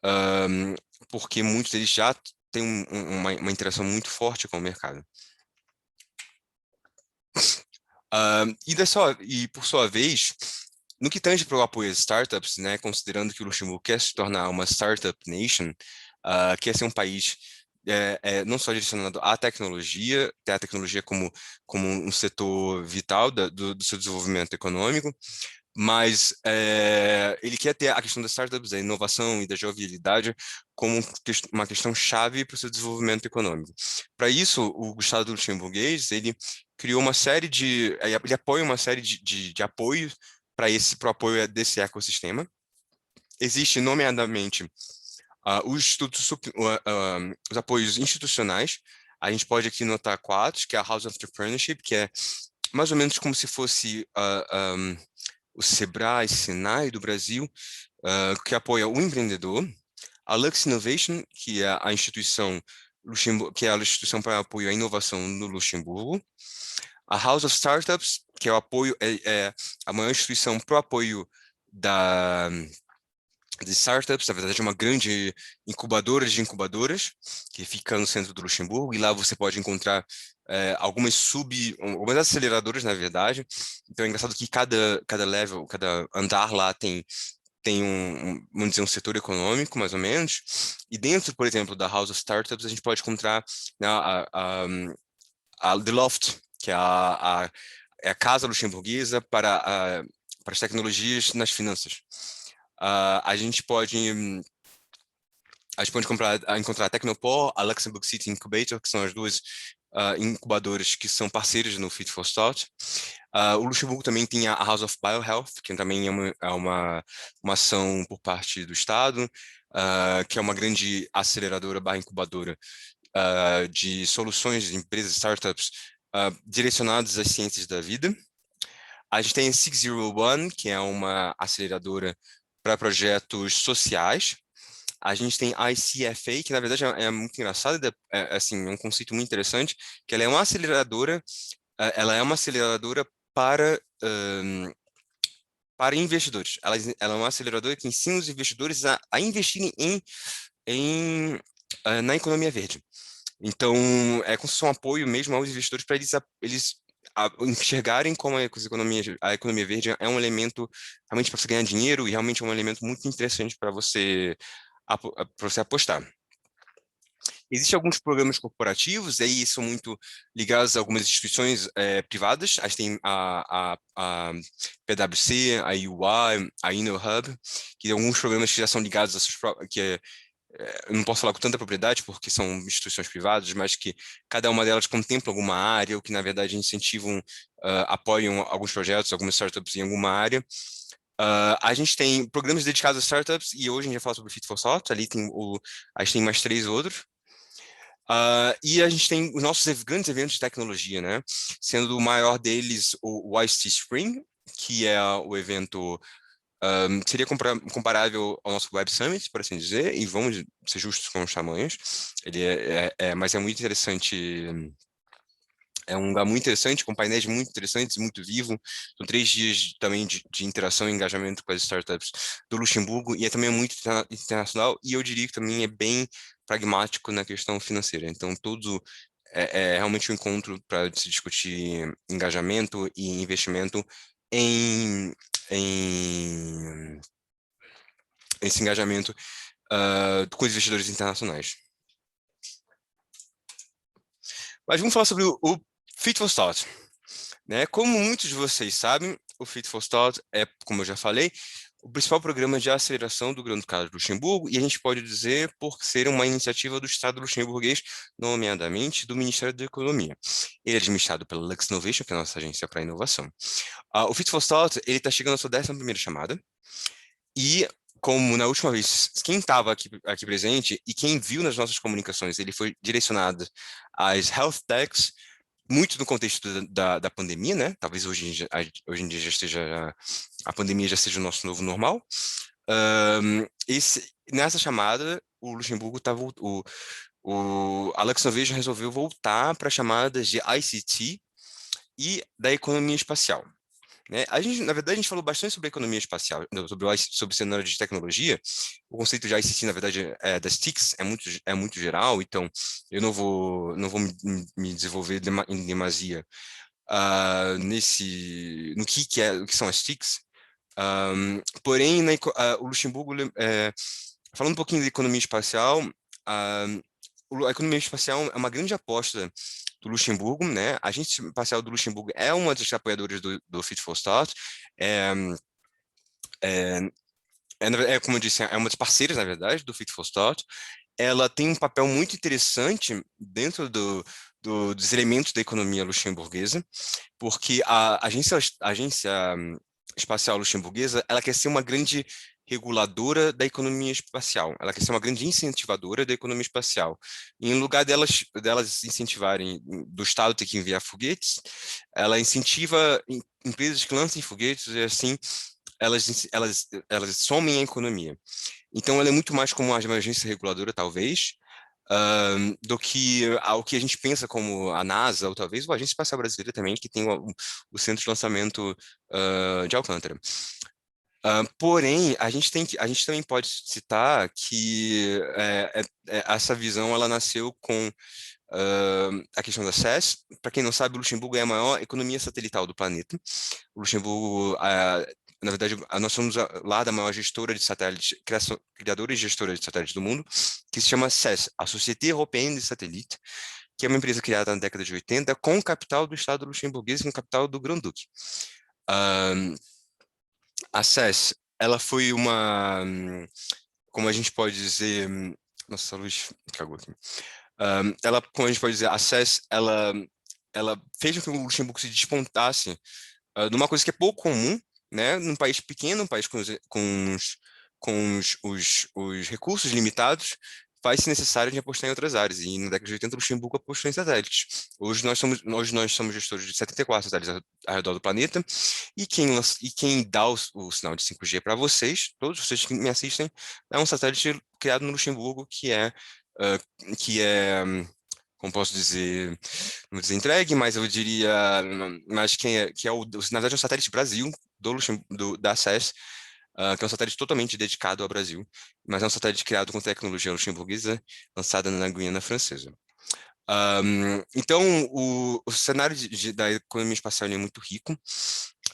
ahm, porque muitos deles já têm uma interação muito forte com o mercado. E por sua vez, no que tange para o apoio às startups, né, considerando que o Luxemburgo quer se tornar uma startup nation, quer ser um país não só direcionado à tecnologia, ter a tecnologia como um setor vital do seu desenvolvimento econômico, mas ele quer ter a questão das startups, da inovação e da jovialidade como uma questão chave para o seu desenvolvimento econômico. Para isso, o Estado luxemburguês, ele criou uma série ele apoia uma série de apoios para o apoio desse ecossistema. Existe, nomeadamente, os apoios institucionais. A gente pode aqui notar quatro, que é a House of Entrepreneurship, que é mais ou menos como se fosse o Sebrae, Senai do Brasil, que apoia o empreendedor. A Lux Innovation, que é a instituição para apoio à inovação no Luxemburgo. A House of Startups, que é o apoio, é a maior instituição para o apoio de startups, na verdade é uma grande incubadora de incubadoras, que fica no centro do Luxemburgo, e lá você pode encontrar algumas aceleradoras, na verdade. Então é engraçado que cada level, cada andar lá tem vamos dizer, um setor econômico, mais ou menos, e dentro, por exemplo, da House of Startups, a gente pode encontrar, né, a The Loft, que é é a casa luxemburguesa para as tecnologias nas finanças. A gente pode encontrar a Tecnopor, a Luxembourg City Incubator, que são as duas incubadoras que são parceiras no Fit for Start. O Luxemburgo também tem a House of Biohealth, que também é uma ação por parte do Estado, que é uma grande aceleradora barra incubadora de soluções de empresas, startups, direcionadas às ciências da vida. A gente tem a 601, que é uma aceleradora para projetos sociais. A gente tem a ICFA, que na verdade é muito engraçado, assim, é um conceito muito interessante, que ela é uma aceleradora para investidores. Ela é uma aceleradora que ensina os investidores a investirem na economia verde. Então, é como se fosse um apoio mesmo aos investidores para eles enxergarem como a economia verde é um elemento realmente para você ganhar dinheiro e realmente é um elemento muito interessante para você apostar. Existem alguns programas corporativos, aí são muito ligados a algumas instituições privadas. A gente tem a PwC, a UI, a InnoHub, que tem alguns programas que já são ligados eu não posso falar com tanta propriedade porque são instituições privadas, mas que cada uma delas contempla alguma área ou que, na verdade, incentivam, apoiam alguns projetos, algumas startups em alguma área. A gente tem programas dedicados a startups e hoje a gente vai falar sobre o Fit for Thought, a gente tem mais 3 outros. E a gente tem os nossos grandes eventos de tecnologia, né? Sendo o maior deles o ICT Spring, que é o evento seria comparável ao nosso Web Summit, por assim dizer, e vamos ser justos com os tamanhos. Mas é muito interessante. É um lugar muito interessante, com painéis muito interessantes, muito vivo. São 3 dias também de interação e engajamento com as startups do Luxemburgo, e é também muito internacional, e eu diria que também é bem pragmático na questão financeira. Então, é realmente um encontro para se discutir engajamento e investimento em esse engajamento com os investidores internacionais. Mas vamos falar sobre o Fit for Start. Né? Como muitos de vocês sabem, o Fit for Start é, como eu já falei, o principal programa de aceleração do Grande Ducado de Luxemburgo, e a gente pode dizer por ser uma iniciativa do Estado luxemburguês, nomeadamente do Ministério da Economia. Ele é administrado pela Lux Innovation, que é a nossa agência para inovação. O Fit for Start, ele está chegando à sua 11ª chamada, e como na última vez, quem estava aqui presente e quem viu nas nossas comunicações, ele foi direcionado às health techs, muito no contexto da pandemia, né? Talvez hoje em dia a pandemia já seja o nosso novo normal. Nessa chamada, o Luxemburgo estava o Alex Novej resolveu voltar para chamadas de ICT e da economia espacial. Né? Na verdade, a gente falou bastante sobre a economia espacial, sobre o cenário de tecnologia. O conceito de ICT, na verdade, das TICs é muito geral, então eu não vou me desenvolver em demasia no o que são as TICs. Porém, o Luxemburgo, falando um pouquinho da economia espacial, a economia espacial é uma grande aposta do Luxemburgo, né? A agência espacial do Luxemburgo é uma das apoiadoras do Fit for Start. É, é, como eu disse, é uma das parceiras, na verdade, do Fit for Start. Ela tem um papel muito interessante dentro dos elementos da economia luxemburguesa, porque a agência espacial luxemburguesa, ela quer ser uma grande reguladora da economia espacial, ela quer ser uma grande incentivadora da economia espacial. E em lugar delas incentivarem do Estado ter que enviar foguetes, ela incentiva empresas que lancem foguetes e assim elas somem a economia. Então ela é muito mais como uma agência reguladora, talvez, do que ao que a gente pensa como a NASA, ou talvez a Agência Espacial Brasileira também, que tem o centro de lançamento de Alcântara. Porém, a gente também pode citar que essa visão ela nasceu com a questão da SES. Para quem não sabe, o Luxemburgo é a maior economia satelital do planeta. O Luxemburgo, na verdade, nós somos lá da maior gestora de satélites, criadora e gestora de satélites do mundo, que se chama SES, a Société Européenne de Satellite, que é uma empresa criada na década de 80 com capital do Estado luxemburguês e com capital do Grand-Duque. A SES, ela foi como a gente pode dizer, nossa, a luz cagou aqui. Como a gente pode dizer, a SES, ela fez com que o Luxemburgo se despontasse numa coisa que é pouco comum, né? Num país pequeno, um país com os recursos limitados, faz-se necessário de apostar em outras áreas. E na década de 80, o Luxemburgo apostou em satélites. Hoje nós somos gestores de 74 satélites ao redor do planeta, e quem dá o sinal de 5G para vocês, todos vocês que me assistem, é um satélite criado no Luxemburgo que é como posso dizer, não vou dizer entregue, mas eu diria, mas que é na verdade, é um satélite Brasil da SES, que é um satélite totalmente dedicado ao Brasil, mas é um satélite criado com tecnologia luxemburguesa, lançada na Guiana Francesa. Então, o cenário da economia espacial é muito rico.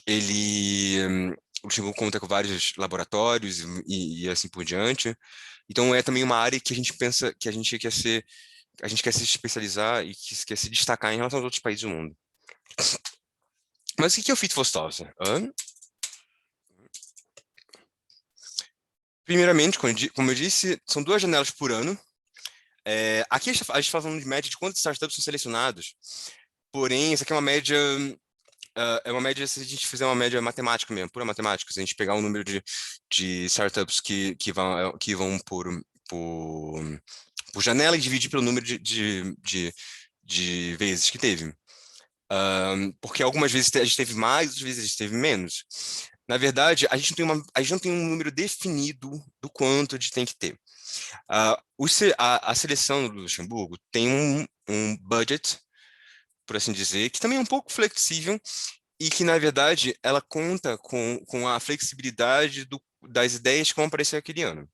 O Luxemburgo conta com vários laboratórios e assim por diante. Então, é também uma área que a gente pensa que a gente quer se especializar e quer se destacar em relação aos outros países do mundo. Mas o que é o Fit for Start? Primeiramente, como eu disse, são 2 janelas por ano. Aqui a gente está falando de média de quantos startups são selecionados. Porém, isso aqui é uma média se a gente fizer uma média matemática mesmo, pura matemática. Se a gente pegar o número de startups que vão por janela e dividir pelo número de vezes que teve. Porque algumas vezes a gente teve mais, outras vezes a gente teve menos. Na verdade, a gente não tem um número definido do quanto a gente tem que ter. A seleção do Luxemburgo tem um budget, por assim dizer, que também é um pouco flexível e que, na verdade, ela conta com a flexibilidade das ideias que vão aparecer aquele ano.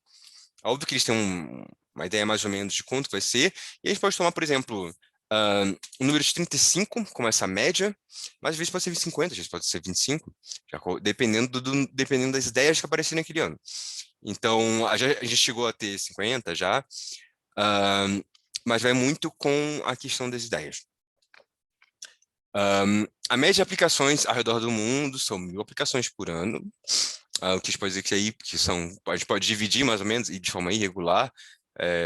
Óbvio que eles têm uma ideia mais ou menos de quanto vai ser, e a gente pode tomar, por exemplo, o número de 35 como essa média, mas às vezes pode ser 50, às vezes pode ser 25, dependendo das ideias que aparecerem naquele ano. Então, a gente chegou a ter 50 já, mas vai muito com a questão das ideias. A média de aplicações ao redor do mundo são 1.000 aplicações por ano, o que a gente pode dizer que aí, a gente pode dividir mais ou menos, e de forma irregular,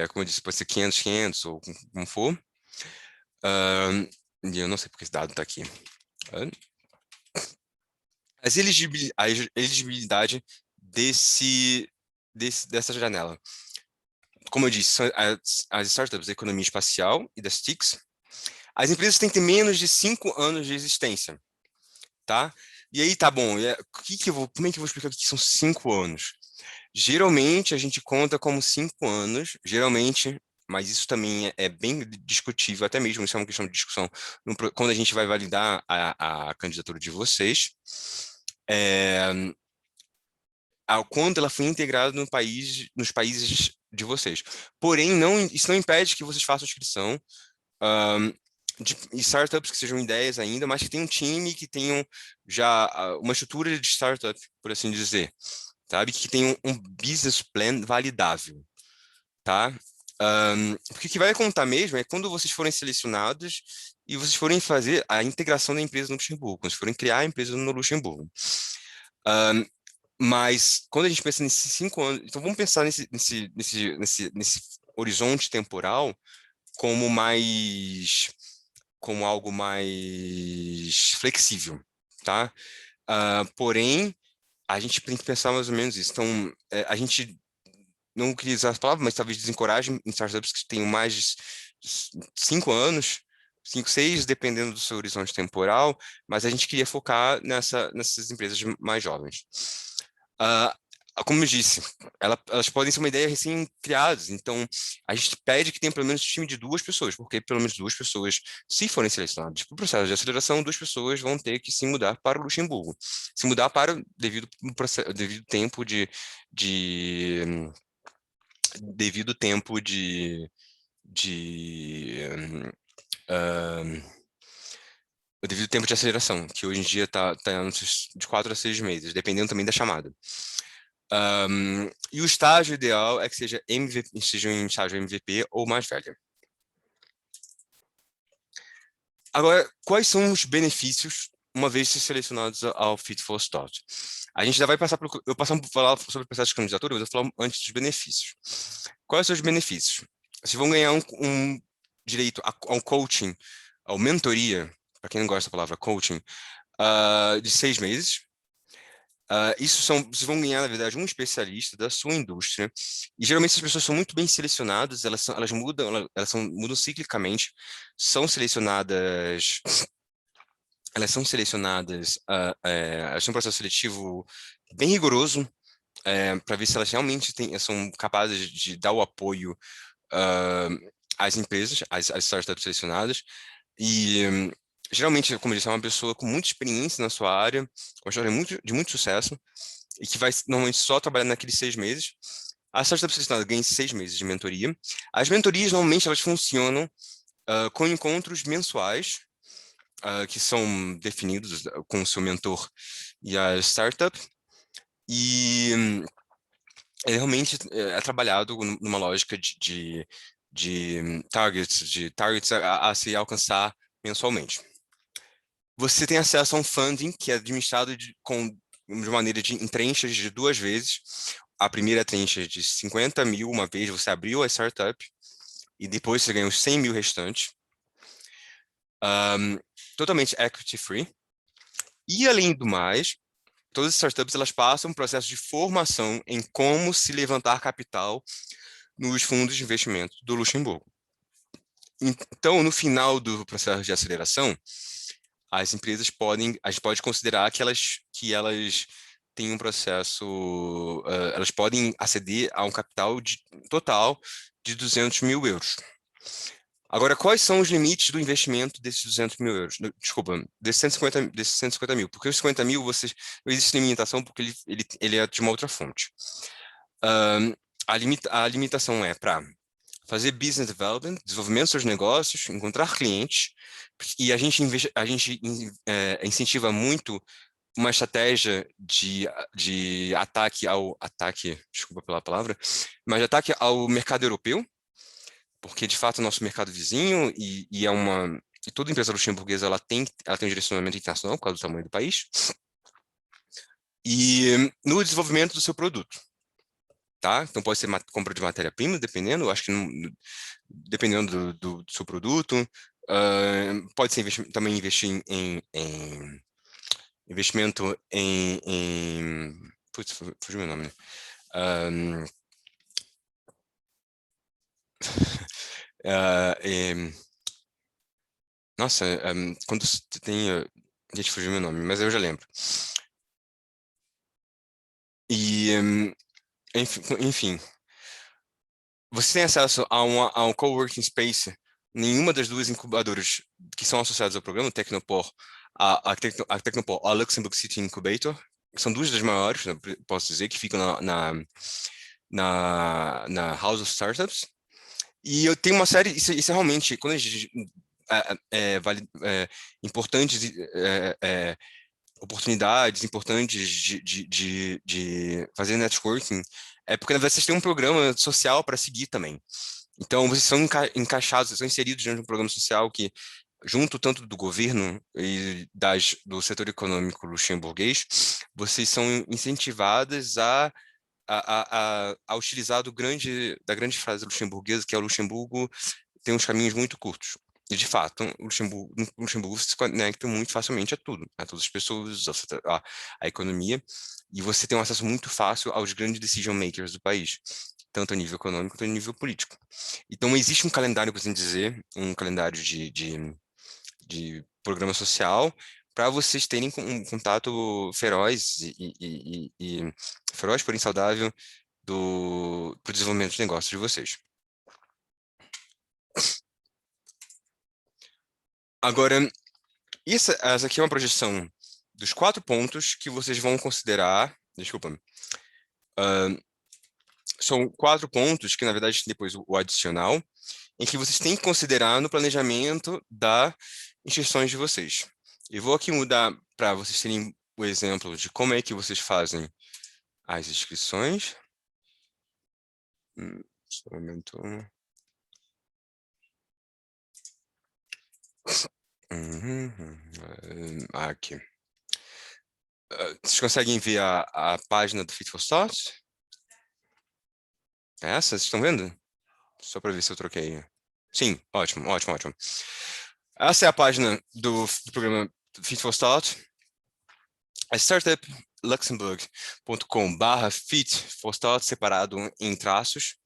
como eu disse, pode ser 500, ou como for. E eu não sei porque esse dado está aqui. A elegibilidade dessa janela. Como eu disse, são as startups da economia espacial e das TICs. As empresas têm que ter menos de 5 anos de existência, tá? E aí, tá bom, como é que eu vou explicar o que são 5 anos? Geralmente a gente conta como 5 anos, geralmente, mas isso também é bem discutível, até mesmo isso é uma questão de discussão quando a gente vai validar a candidatura de vocês. É, quando ela foi integrada no país, nos países de vocês. Porém, isso não impede que vocês façam inscrição de startups que sejam ideias ainda, mas que tenham um time, que tenham já uma estrutura de startup, por assim dizer, sabe? Que tenham um business plan validável, tá? Porque o que vai contar mesmo é quando vocês forem selecionados e vocês forem fazer a integração da empresa no Luxemburgo, quando vocês forem criar a empresa no Luxemburgo. Mas quando a gente pensa nesses 5 anos, então vamos pensar nesse horizonte temporal como como algo mais flexível, tá? Porém, a gente tem que pensar mais ou menos isso. Então, a gente não queria usar as palavras, mas talvez desencoraje em startups que tenham mais de 5 anos, 5, 6, dependendo do seu horizonte temporal, mas a gente queria focar nessas empresas mais jovens. Ah, como eu disse, elas podem ser uma ideia recém-criadas, então a gente pede que tenha pelo menos um time de 2 pessoas, porque pelo menos 2 pessoas, se forem selecionadas para o processo de aceleração, 2 pessoas vão ter que se mudar para o Luxemburgo. Se mudar devido tempo de devido tempo de o devido tempo de aceleração, que hoje em dia está de 4 a 6 meses, dependendo também da chamada. E o estágio ideal é que seja em estágio MVP ou mais velho. Agora, quais são os benefícios uma vez selecionados ao Fit for Start? A gente já vai passar eu passar por falar sobre o processo de candidatura, mas eu vou falar antes dos benefícios. Quais são os benefícios? Vocês vão ganhar um direito ao coaching, ao mentoria, para quem não gosta da palavra coaching, de 6 meses. Vocês vão ganhar, na verdade, um especialista da sua indústria. E geralmente essas pessoas são muito bem selecionadas, elas mudam ciclicamente, são selecionadas. Elas têm um processo seletivo bem rigoroso, para ver se elas realmente são capazes de dar o apoio às empresas, às startups selecionadas. E geralmente, como eu disse, é uma pessoa com muita experiência na sua área, uma história de muito sucesso, e que vai normalmente só trabalhar naqueles 6 meses. A startup selecionada ganha 6 meses de mentoria. As mentorias, normalmente, elas funcionam com encontros mensuais, que são definidos com o seu mentor e a startup. E ele realmente é trabalhado numa lógica de targets a se alcançar mensalmente. Você tem acesso a um funding que é administrado de maneira em tranches de 2 vezes. A primeira tranche é de 50 mil uma vez você abriu a startup, e depois você ganha os 100 mil restantes. Totalmente equity free. E além do mais, todas as startups elas passam um processo de formação em como se levantar capital nos fundos de investimento do Luxemburgo. Então, no final do processo de aceleração, a gente pode considerar que elas têm um processo, elas podem aceder a um capital total de 200 mil euros. Agora, quais são os limites do investimento desses 200 mil euros? Desculpa, desses 150 mil. Porque os 50 mil, não existe limitação porque ele é de uma outra fonte. A limitação é para fazer business development, desenvolvimento dos seus negócios, encontrar clientes, e a gente incentiva muito uma estratégia de desculpa pela palavra, mas de ataque ao mercado europeu, porque de fato é o nosso mercado vizinho e toda empresa luxemburguesa ela tem um direcionamento internacional por causa do tamanho do país, e no desenvolvimento do seu produto. Tá? Então pode ser compra de matéria-prima, dependendo, eu acho que dependendo do seu produto. Pode ser também investir em investimento putz, fugiu meu nome, né? Nossa, quando tem... gente, fugiu meu nome, mas eu já lembro. E enfim, você tem acesso a um coworking space, nenhuma das duas incubadoras que são associadas ao programa, Tecnopor, a Tecnopor, a Luxembourg City Incubator, são duas das maiores, né, posso dizer, que ficam na House of Startups. E eu tenho uma série, isso é realmente, quando a gente importantes oportunidades importantes de fazer networking, é porque na verdade vocês têm um programa social para seguir também. Então, vocês são encaixados, vocês são inseridos dentro de um programa social que, junto tanto do governo e do setor econômico luxemburguês, vocês são incentivadas a utilizar da grande frase luxemburguesa, que é o Luxemburgo tem uns caminhos muito curtos. E, de fato, o Luxemburgo se conecta muito facilmente a todas as pessoas, a economia, e você tem um acesso muito fácil aos grandes decision makers do país, tanto a nível econômico quanto a nível político. Então, existe um calendário, por assim dizer, um calendário de programa social, para vocês terem um contato feroz feroz, porém saudável, para o desenvolvimento de negócios de vocês. Agora, essa aqui é uma projeção dos 4 pontos que vocês vão considerar. Desculpa. São 4 pontos que, na verdade, depois o adicional, em que vocês têm que considerar no planejamento das inscrições de vocês. Eu vou aqui mudar para vocês terem o exemplo de como é que vocês fazem as inscrições. Só um momento. Aqui. Vocês conseguem ver a página do Fit for Start? Essa? Vocês estão vendo? Só para ver se eu troquei. Sim, ótimo, ótimo, ótimo. Essa é a página do programa Fit for Start. É startupluxembourg.com/fit for start, separado em traços.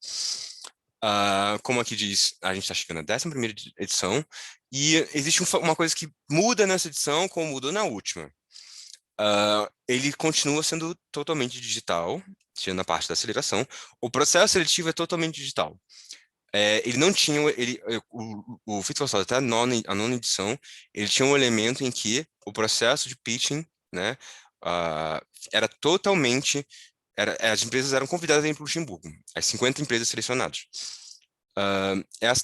Como aqui diz, a gente está chegando na 11ª edição, e existe uma coisa que muda nessa edição, como mudou na última. Ele continua sendo totalmente digital, tirando a parte da aceleração. O processo seletivo é totalmente digital. Ele não tinha, o Fit for Start, até a nona edição, ele tinha um elemento em que o processo de pitching, né, era totalmente, as empresas eram convidadas a ir para o Luxemburgo, as 50 empresas selecionadas.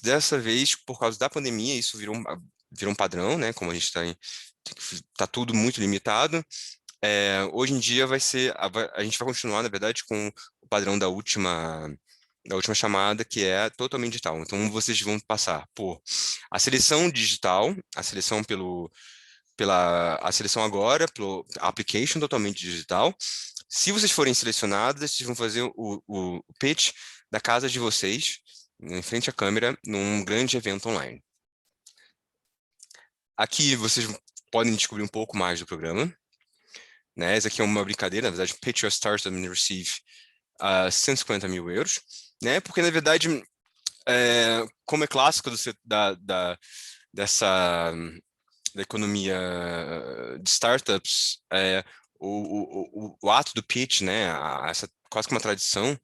Dessa vez, por causa da pandemia, isso virou um padrão, né, como a gente está tudo muito limitado. Hoje em dia a gente vai continuar, na verdade, com o padrão da última chamada, que é totalmente digital. Então, vocês vão passar por a seleção digital, a seleção a seleção agora, pelo application totalmente digital. Se vocês forem selecionados, vocês vão fazer o pitch da casa de vocês, em frente à câmera, num grande evento online. Aqui vocês podem descobrir um pouco mais do programa. Né? Essa aqui é uma brincadeira, na verdade, pitch your startup and receive 150 mil euros, né? Porque, na verdade, como é clássico da economia de startups, o ato do pitch, né? Essa quase que uma tradição,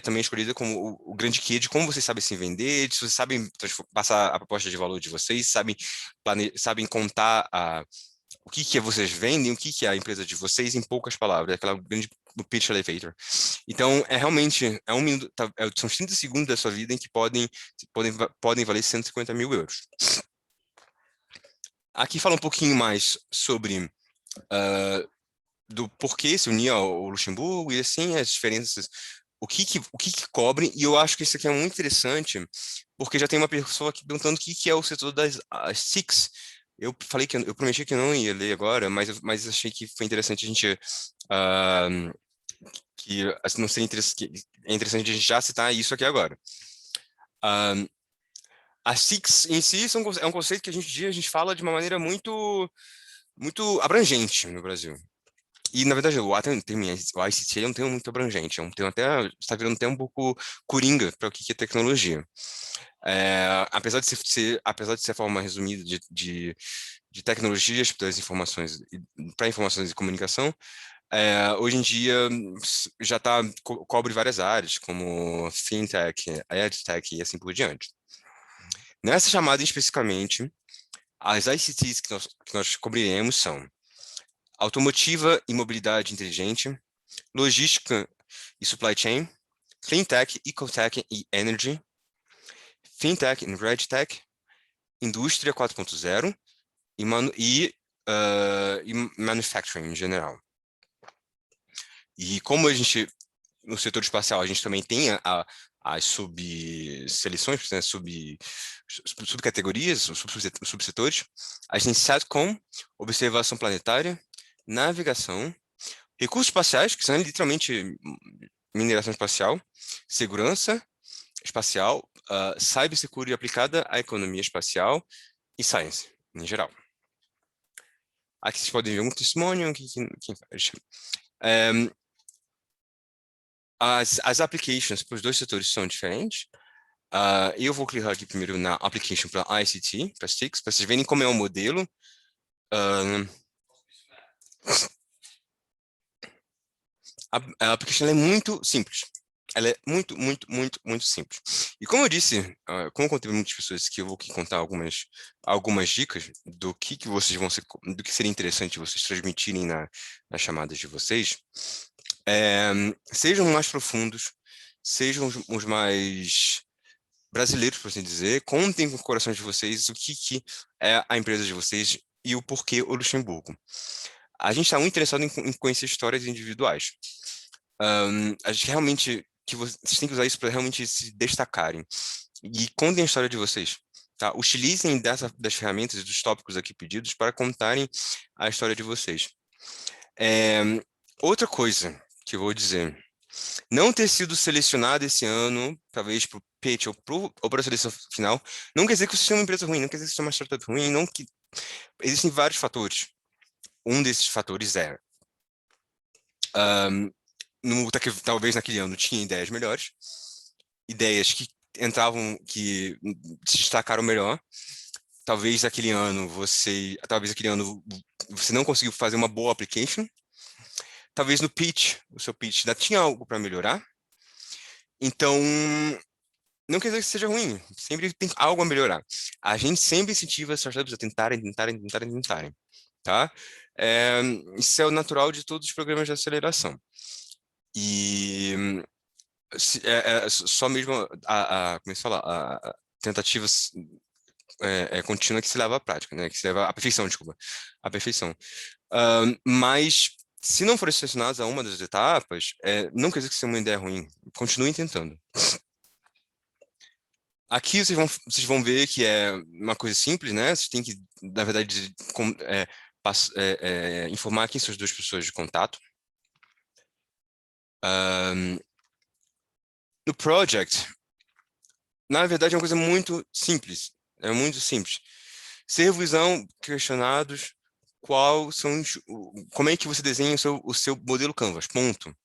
também escolhida como o grande key de como vocês sabem se vender, se vocês sabem passar a proposta de valor de vocês, sabem contar o que vocês vendem, o que é a empresa de vocês em poucas palavras, aquela grande pitch elevator. Então, realmente, 1 minuto, são 30 segundos da sua vida em que podem valer 150 mil euros. Aqui fala um pouquinho mais sobre do porquê se unir ao Luxemburgo e assim as diferenças, o que cobrem, e eu acho que isso aqui é muito interessante, porque já tem uma pessoa aqui perguntando o que é o setor das SICs. Eu falei que eu prometi que eu não ia ler agora, mas achei que foi interessante a gente que não seria é interessante a gente já citar isso aqui agora. As SICs em si é um conceito que a gente fala de uma maneira muito abrangente no Brasil. E, na verdade, o ICT é um termo muito abrangente, é um termo está virando até um pouco coringa para o que é tecnologia. Apesar de ser a forma resumida de tecnologias para informações e comunicação, Hoje em dia já cobre várias áreas, como fintech, edtech e assim por diante. Nessa chamada especificamente, as ICTs que nós cobriremos são automotiva e mobilidade inteligente, logística e supply chain, cleantech, ecotech e energy, fintech e redtech, indústria 4.0 e manufacturing em geral. E como a gente, no setor espacial, a gente também tem as subseleções, né, subcategorias, subsetores, a gente SATCOM, observação planetária, navegação, recursos espaciais, que são literalmente mineração espacial, segurança espacial, cybersecurity aplicada à economia espacial e science, em geral. Aqui vocês podem ver um testemunho. As applications para os dois setores são diferentes. Eu vou clicar aqui primeiro na application para ICT, para STICS, para vocês verem como é o modelo. A application é muito simples. Ela é muito, muito, muito, muito simples. E como eu disse, como eu contei para muitas pessoas que eu vou aqui contar algumas dicas do que vocês vão ser, do que seria interessante vocês transmitirem nas chamadas de vocês, sejam mais profundos, sejam os mais brasileiros, por assim dizer, contem com o coração de vocês o que é a empresa de vocês e o porquê o Luxemburgo. A gente está muito interessado em conhecer histórias individuais. A gente realmente, que vocês têm que usar isso para realmente se destacarem. E contem a história de vocês. Tá? Utilizem das ferramentas e dos tópicos aqui pedidos para contarem a história de vocês. Outra coisa que eu vou dizer, não ter sido selecionado esse ano, talvez para o pitch ou para a seleção final, não quer dizer que você seja uma empresa ruim, não quer dizer que você seja uma startup ruim, não que... Existem vários fatores. Um desses fatores é... talvez naquele ano tinha ideias melhores, ideias que entravam, que se destacaram melhor. Talvez aquele ano você não conseguiu fazer uma boa application. Talvez no pitch, o seu pitch ainda tinha algo para melhorar. Então, não quer dizer que seja ruim, sempre tem algo a melhorar. A gente sempre incentiva as startups a tentarem, tá? Isso é o natural de todos os programas de aceleração. E só mesmo como é que se fala? A tentativa contínua que se leva à prática, né? Que se leva à perfeição, desculpa. À perfeição. Mas se não forem selecionados a uma das etapas, não quer dizer que seja uma ideia ruim. Continuem tentando. Aqui vocês vão ver que é uma coisa simples, né? Vocês têm que, na verdade, informar quem são as duas pessoas de contato. No project, na verdade, é uma coisa muito simples. É muito simples. Ser visão, questionados, como é que você desenha o seu modelo Canvas? Ponto.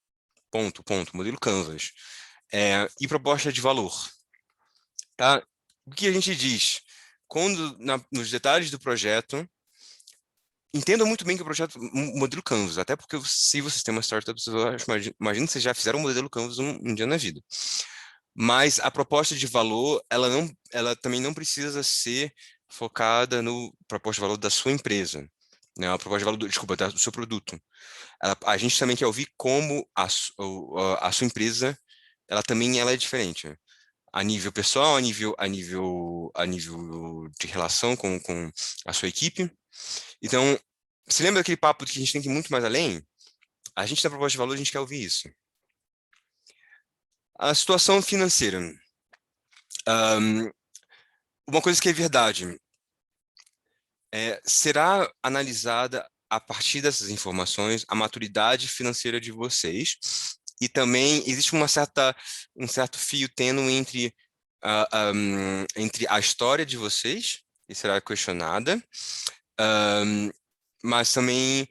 Modelo Canvas. E proposta de valor. Tá? O que a gente diz? Quando, nos detalhes do projeto, entendam muito bem que o projeto modelo Canvas, até porque se vocês têm uma startup, imagino que vocês já fizeram um modelo Canvas um dia na vida. Mas a proposta de valor, ela também não precisa ser focada no proposta de valor da sua empresa, né? A proposta de valor, do seu produto. A gente também quer ouvir como a sua empresa, ela é diferente. A nível pessoal, a nível de relação com a sua equipe. Então, se lembra daquele papo de que a gente tem que ir muito mais além? A gente, na proposta de valor, a gente quer ouvir isso. A situação financeira. Uma coisa que é verdade. Será analisada, a partir dessas informações, a maturidade financeira de vocês. E também existe um certo fio tênue entre a história de vocês, que será questionada, mas também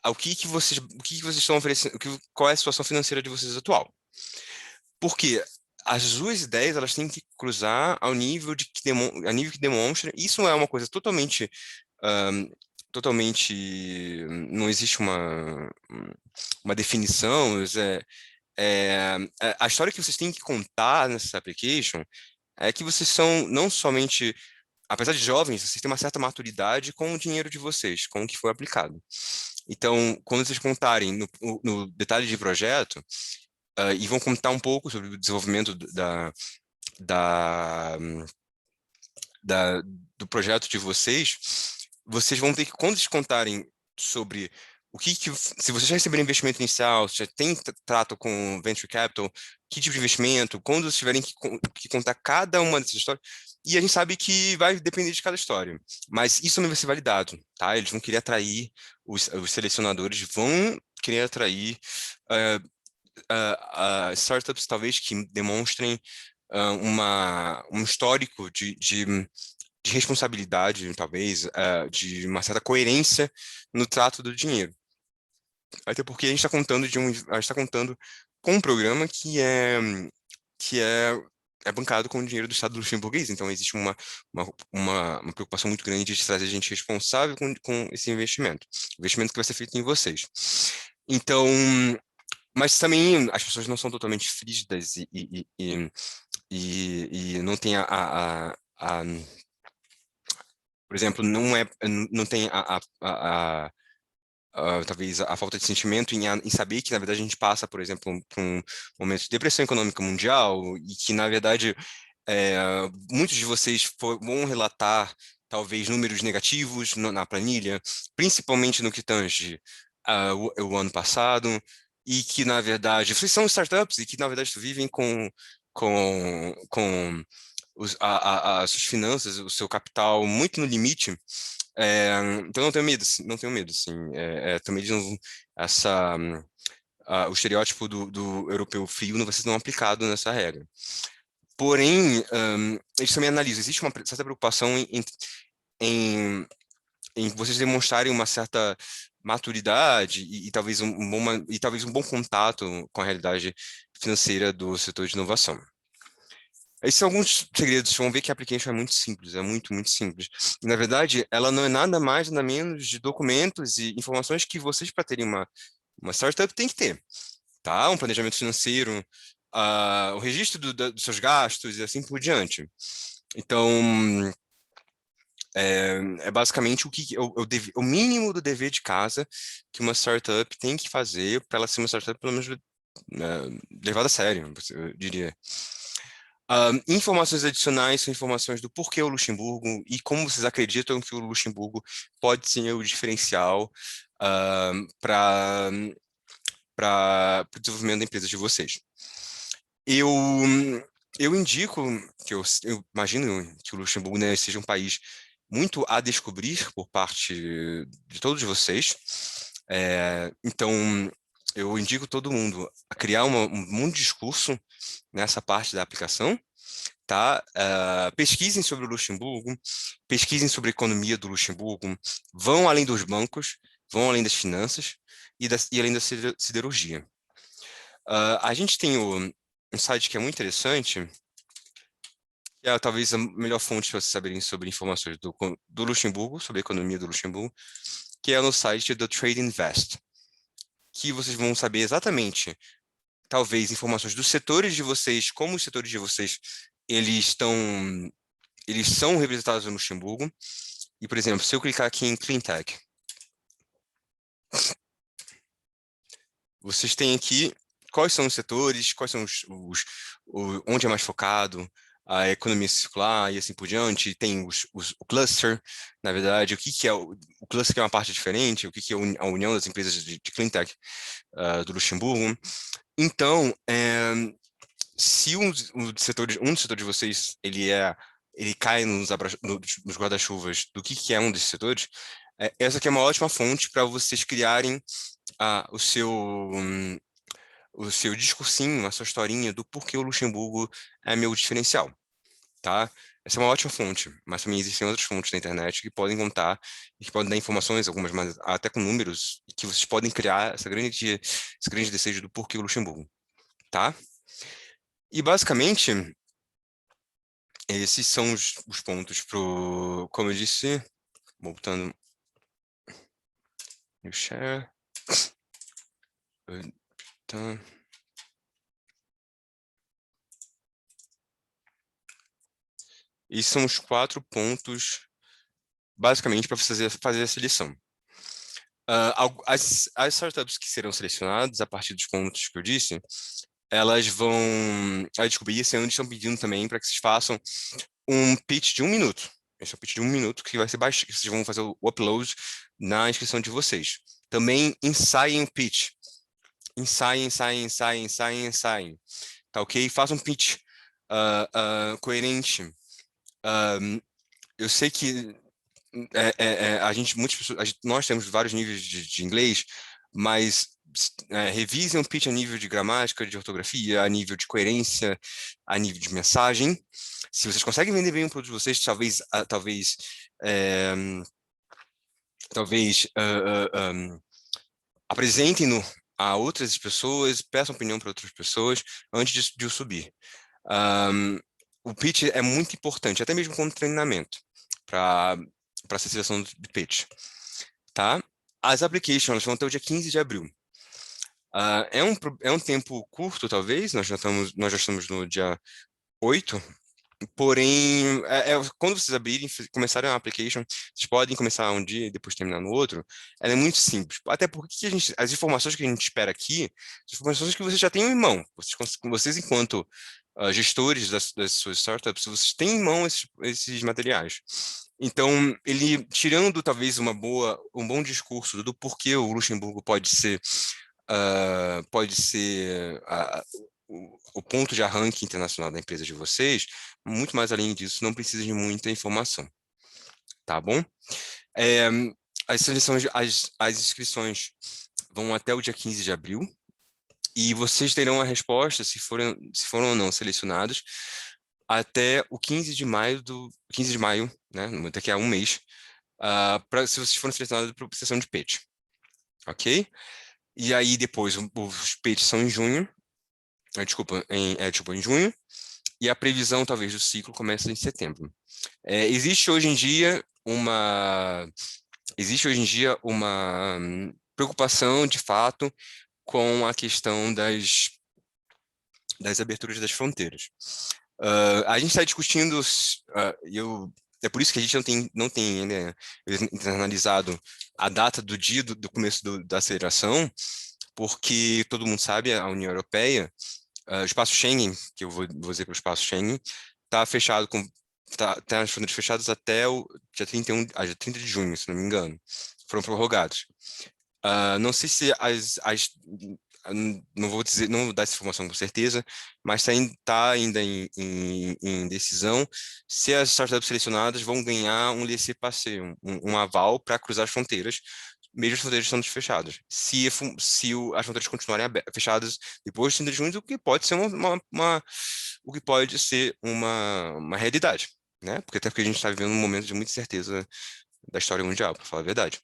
o que vocês estão oferecendo, qual é a situação financeira de vocês atual. Porque as duas ideias, elas têm que cruzar ao nível que demonstra, isso é uma coisa totalmente totalmente, não existe uma definição, a história que vocês têm que contar nessa application é que vocês são não somente, apesar de jovens, vocês têm uma certa maturidade com o dinheiro de vocês, com o que foi aplicado. Então, quando vocês contarem no detalhe de projeto, e vão contar um pouco sobre o desenvolvimento da, do projeto de vocês, vocês vão ter que, quando eles contarem sobre se vocês já receberam investimento inicial, se já tem trato com venture capital, que tipo de investimento, quando vocês tiverem que contar cada uma dessas histórias, e a gente sabe que vai depender de cada história, mas isso também vai ser validado, tá? Eles vão querer atrair, os selecionadores vão querer atrair startups talvez que demonstrem um histórico de responsabilidade, talvez, de uma certa coerência no trato do dinheiro. Até porque a gente está contando com um programa que é bancado com o dinheiro do Estado luxemburguês, então existe uma preocupação muito grande de trazer gente responsável com esse investimento que vai ser feito em vocês. Então, mas também as pessoas não são totalmente frígidas e não tem por exemplo, não tem talvez a falta de sentimento em saber que, na verdade, a gente passa, por exemplo, por um momento de depressão econômica mundial e que, na verdade, muitos de vocês vão relatar, talvez, números negativos na planilha, principalmente no que tange o ano passado, e que, na verdade, vocês são startups e que, na verdade, vivem com as suas finanças, o seu capital muito no limite. Então não tenho medo, não tenho medo, sim. Também de novo, o estereótipo do europeu frio não vai ser tão aplicado nessa regra. Porém, eles também analisam, existe uma certa preocupação em vocês demonstrarem uma certa maturidade e talvez talvez um bom contato com a realidade financeira do setor de inovação. Esses são alguns segredos. Vocês vão ver que a application é muito simples, é muito, muito simples. E, na verdade, ela não é nada mais, nada menos de documentos e informações que vocês, para terem uma startup, têm que ter. Tá? Um planejamento financeiro, o registro dos seus gastos e assim por diante. Então, basicamente o mínimo do dever de casa que uma startup tem que fazer para ela ser uma startup, pelo menos, levada a sério, eu diria. Informações adicionais são informações do porquê o Luxemburgo e como vocês acreditam que o Luxemburgo pode ser o diferencial para o desenvolvimento da empresa de vocês. Eu indico que eu imagino que o Luxemburgo, né, seja um país muito a descobrir por parte de todos vocês. Então, eu indico todo mundo a criar um discurso nessa parte da aplicação, tá? Pesquisem sobre o Luxemburgo, pesquisem sobre a economia do Luxemburgo, vão além dos bancos, vão além das finanças e além da siderurgia. A gente tem um site que é muito interessante, que é talvez a melhor fonte para vocês saberem sobre informações do Luxemburgo, sobre a economia do Luxemburgo, que é no site do Trade Invest, que vocês vão saber exatamente, talvez, informações dos setores de vocês, como os setores de vocês, eles são representados no Luxemburgo. E, por exemplo, se eu clicar aqui em Cleantech, vocês têm aqui quais são os setores, quais são onde é mais focado, a economia circular e assim por diante. Tem o cluster, na verdade, o que é o cluster, que é uma parte diferente, o que é a união das empresas de Cleantech do Luxemburgo. Então, se um dos setores de vocês ele cai nos guarda-chuvas do que é um desses setores, essa aqui é uma ótima fonte para vocês criarem o seu discursinho, a sua historinha do porquê o Luxemburgo é meu diferencial, tá? Essa é uma ótima fonte, mas também existem outras fontes na internet que podem contar e que podem dar informações, algumas mais, até com números, que vocês podem criar esse grande desejo do porquê o Luxemburgo, tá? E basicamente, esses são os pontos como eu disse, voltando New share. Tá. Esses são os 4 pontos, basicamente, para você fazer a seleção. As startups que serão selecionadas a partir dos pontos que eu disse, elas vão... desculpa, e esse ano eles estão pedindo também para que vocês façam um pitch de 1 minuto. Esse é um pitch de 1 minuto que vai ser baixo, que vocês vão fazer o upload na inscrição de vocês. Também ensaiem o pitch. Ensaiem. Tá ok? Façam um pitch coerente. Eu sei que muitas pessoas, nós temos vários níveis de inglês, mas revisem o pitch a nível de gramática, de ortografia, a nível de coerência, a nível de mensagem. Se vocês conseguem vender bem o produto de vocês, talvez apresentem-no a outras pessoas, peçam opinião para outras pessoas antes de o subir. O pitch é muito importante, até mesmo como treinamento, para a seleção de pitch. Tá? As applications vão até o dia 15 de abril. É um tempo curto, talvez, nós já estamos no dia 8, porém, quando vocês abrirem, começarem a application, vocês podem começar um dia e depois terminar no outro, ela é muito simples, até porque as informações que a gente espera aqui, são informações que vocês já têm em mão, vocês enquanto gestores das suas startups, vocês têm em mão esses materiais. Então, ele, tirando talvez um bom discurso do porquê o Luxemburgo pode ser o ponto de arranque internacional da empresa de vocês, muito mais além disso, não precisa de muita informação, tá bom? As inscrições vão até o dia 15 de abril, e vocês terão a resposta, se foram ou não selecionados, até o 15 de maio, né, daqui a um mês, se vocês forem selecionados para a sessão de pitch, ok? E aí depois os pitches são em junho, em junho, e a previsão talvez do ciclo começa em setembro. Existe hoje em dia uma preocupação de fato com a questão das aberturas das fronteiras. A gente está discutindo, é por isso que a gente não tem ainda internalizado a data do dia do começo da aceleração, porque todo mundo sabe, a União Europeia, o espaço Schengen, que eu vou dizer para o espaço Schengen, está fechado, tem as fronteiras fechadas até o dia 30 de junho, se não me engano, foram prorrogados. Não sei se não vou dar essa informação com certeza, mas está ainda em decisão se as startups selecionadas vão ganhar um laissez-passer, um aval para cruzar as fronteiras, mesmo as fronteiras estando fechadas. Se as fronteiras continuarem fechadas depois de 30 de junho, o que pode ser uma realidade, né? Até porque a gente está vivendo um momento de muita incerteza da história mundial, para falar a verdade.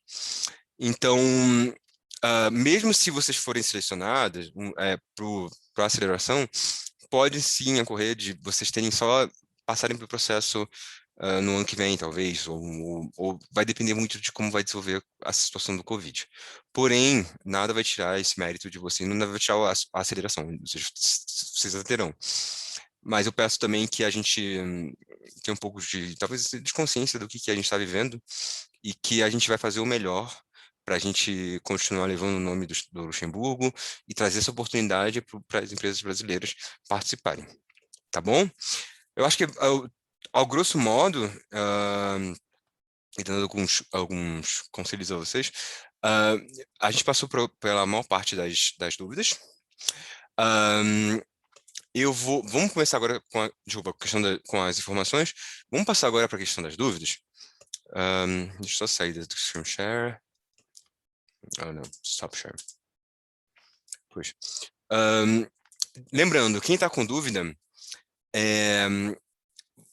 Então, mesmo se vocês forem selecionados para a aceleração, pode sim ocorrer de vocês terem só passarem pelo processo no ano que vem, talvez, ou vai depender muito de como vai desenvolver a situação do Covid. Porém, nada vai tirar esse mérito de vocês, nada vai tirar a aceleração, vocês terão. Mas eu peço também que a gente tenha um pouco talvez, de consciência do que a gente está vivendo e que a gente vai fazer o melhor para a gente continuar levando o nome do Luxemburgo e trazer essa oportunidade para as empresas brasileiras participarem, tá bom? Eu acho que, ao grosso modo, e dando alguns conselhos a vocês, a gente passou pela maior parte das dúvidas. Vamos começar agora com as informações. Vamos passar agora para a questão das dúvidas. Deixa eu só sair do screen share. Oh, não, stop share. Puxa. Lembrando, quem está com dúvida,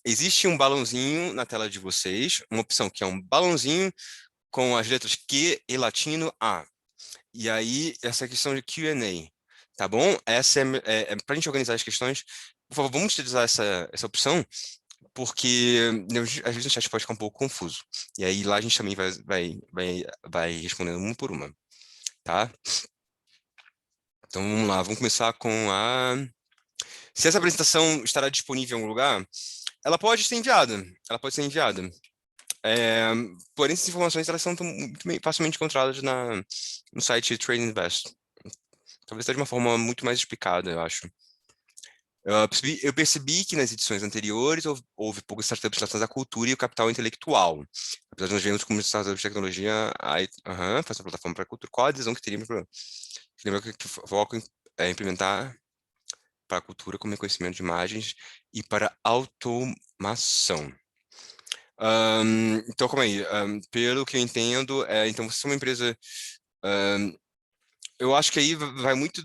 existe um balãozinho na tela de vocês, uma opção que é um balãozinho com as letras Q e latino A. E aí, essa questão de Q&A, tá bom? Essa para a gente organizar as questões, por favor, vamos utilizar essa opção porque às vezes o chat pode ficar um pouco confuso. E aí lá a gente também vai respondendo uma por uma, tá? Então vamos lá, vamos começar com a... Se essa apresentação estará disponível em algum lugar, ela pode ser enviada. Ela pode ser enviada. Porém, essas informações elas são facilmente encontradas no site Trade Invest. Talvez seja de uma forma muito mais explicada, eu acho. Eu percebi que nas edições anteriores houve poucas startups relacionadas à cultura e o capital intelectual. Apesar de nós vermos como startups de tecnologia faz uma plataforma para a cultura, qual a adesão que teríamos para que foco em implementar para a cultura como reconhecimento de imagens e para automação. Então, calma aí. Pelo que eu entendo, então vocês são uma empresa... eu acho que aí vai muito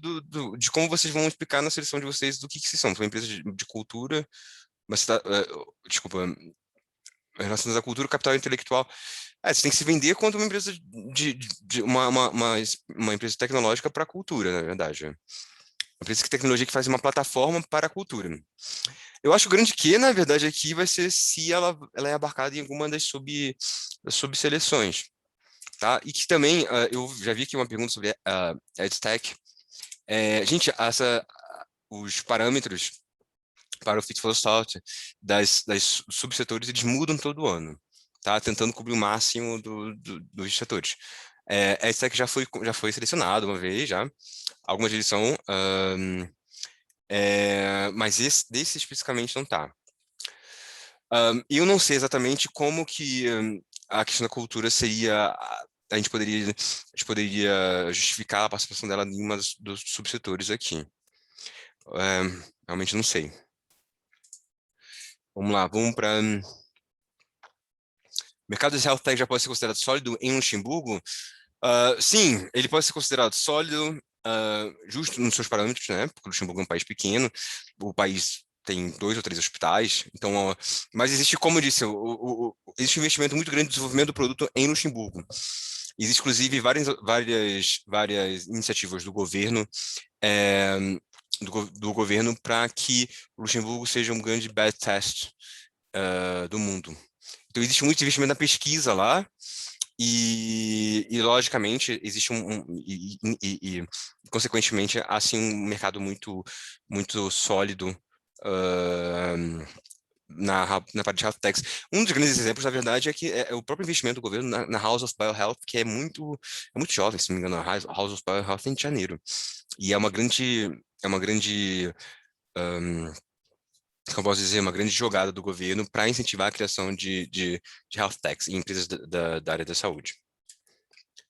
de como vocês vão explicar na seleção de vocês do que vocês são. São uma empresa de cultura, mas desculpa, relacionadas à cultura, capital intelectual. Você tem que se vender quanto uma empresa uma empresa tecnológica para a cultura, na verdade. Uma empresa de tecnologia que faz uma plataforma para a cultura. Eu acho que o grande que, na verdade, aqui vai ser se ela é abarcada em alguma das subseleções. Tá? E que também, eu já vi aqui uma pergunta sobre a EdTech. Gente, os parâmetros para o Fit for Start das subsetores, eles mudam todo ano, tá? Tentando cobrir o máximo dos setores. A EdTech já foi selecionada uma vez, já. Algumas deles são, mas desse especificamente não tá. Eu não sei exatamente como que a questão da cultura seria... A gente poderia justificar a participação dela em uma dos subsetores aqui. Realmente não sei. Vamos lá, vamos para... O mercado de health tech já pode ser considerado sólido em Luxemburgo? Sim, ele pode ser considerado sólido, justo nos seus parâmetros, né? Porque o Luxemburgo é um país pequeno, o país tem 2 ou 3 hospitais, então, mas existe, como eu disse, existe um investimento muito grande no desenvolvimento do produto em Luxemburgo. Existe, inclusive, várias iniciativas do governo, do governo para que o Luxemburgo seja um grande bad test do mundo. Então, existe muito investimento na pesquisa lá, e logicamente, existe consequentemente, assim, um mercado muito, muito sólido na parte de health techs. Um dos grandes exemplos, na verdade, é que é o próprio investimento do governo na House of Biohealth, que é muito jovem, se não me engano, a House of Biohealth é em janeiro. E é uma grande como posso dizer, uma grande jogada do governo para incentivar a criação de health techs em empresas da área da saúde.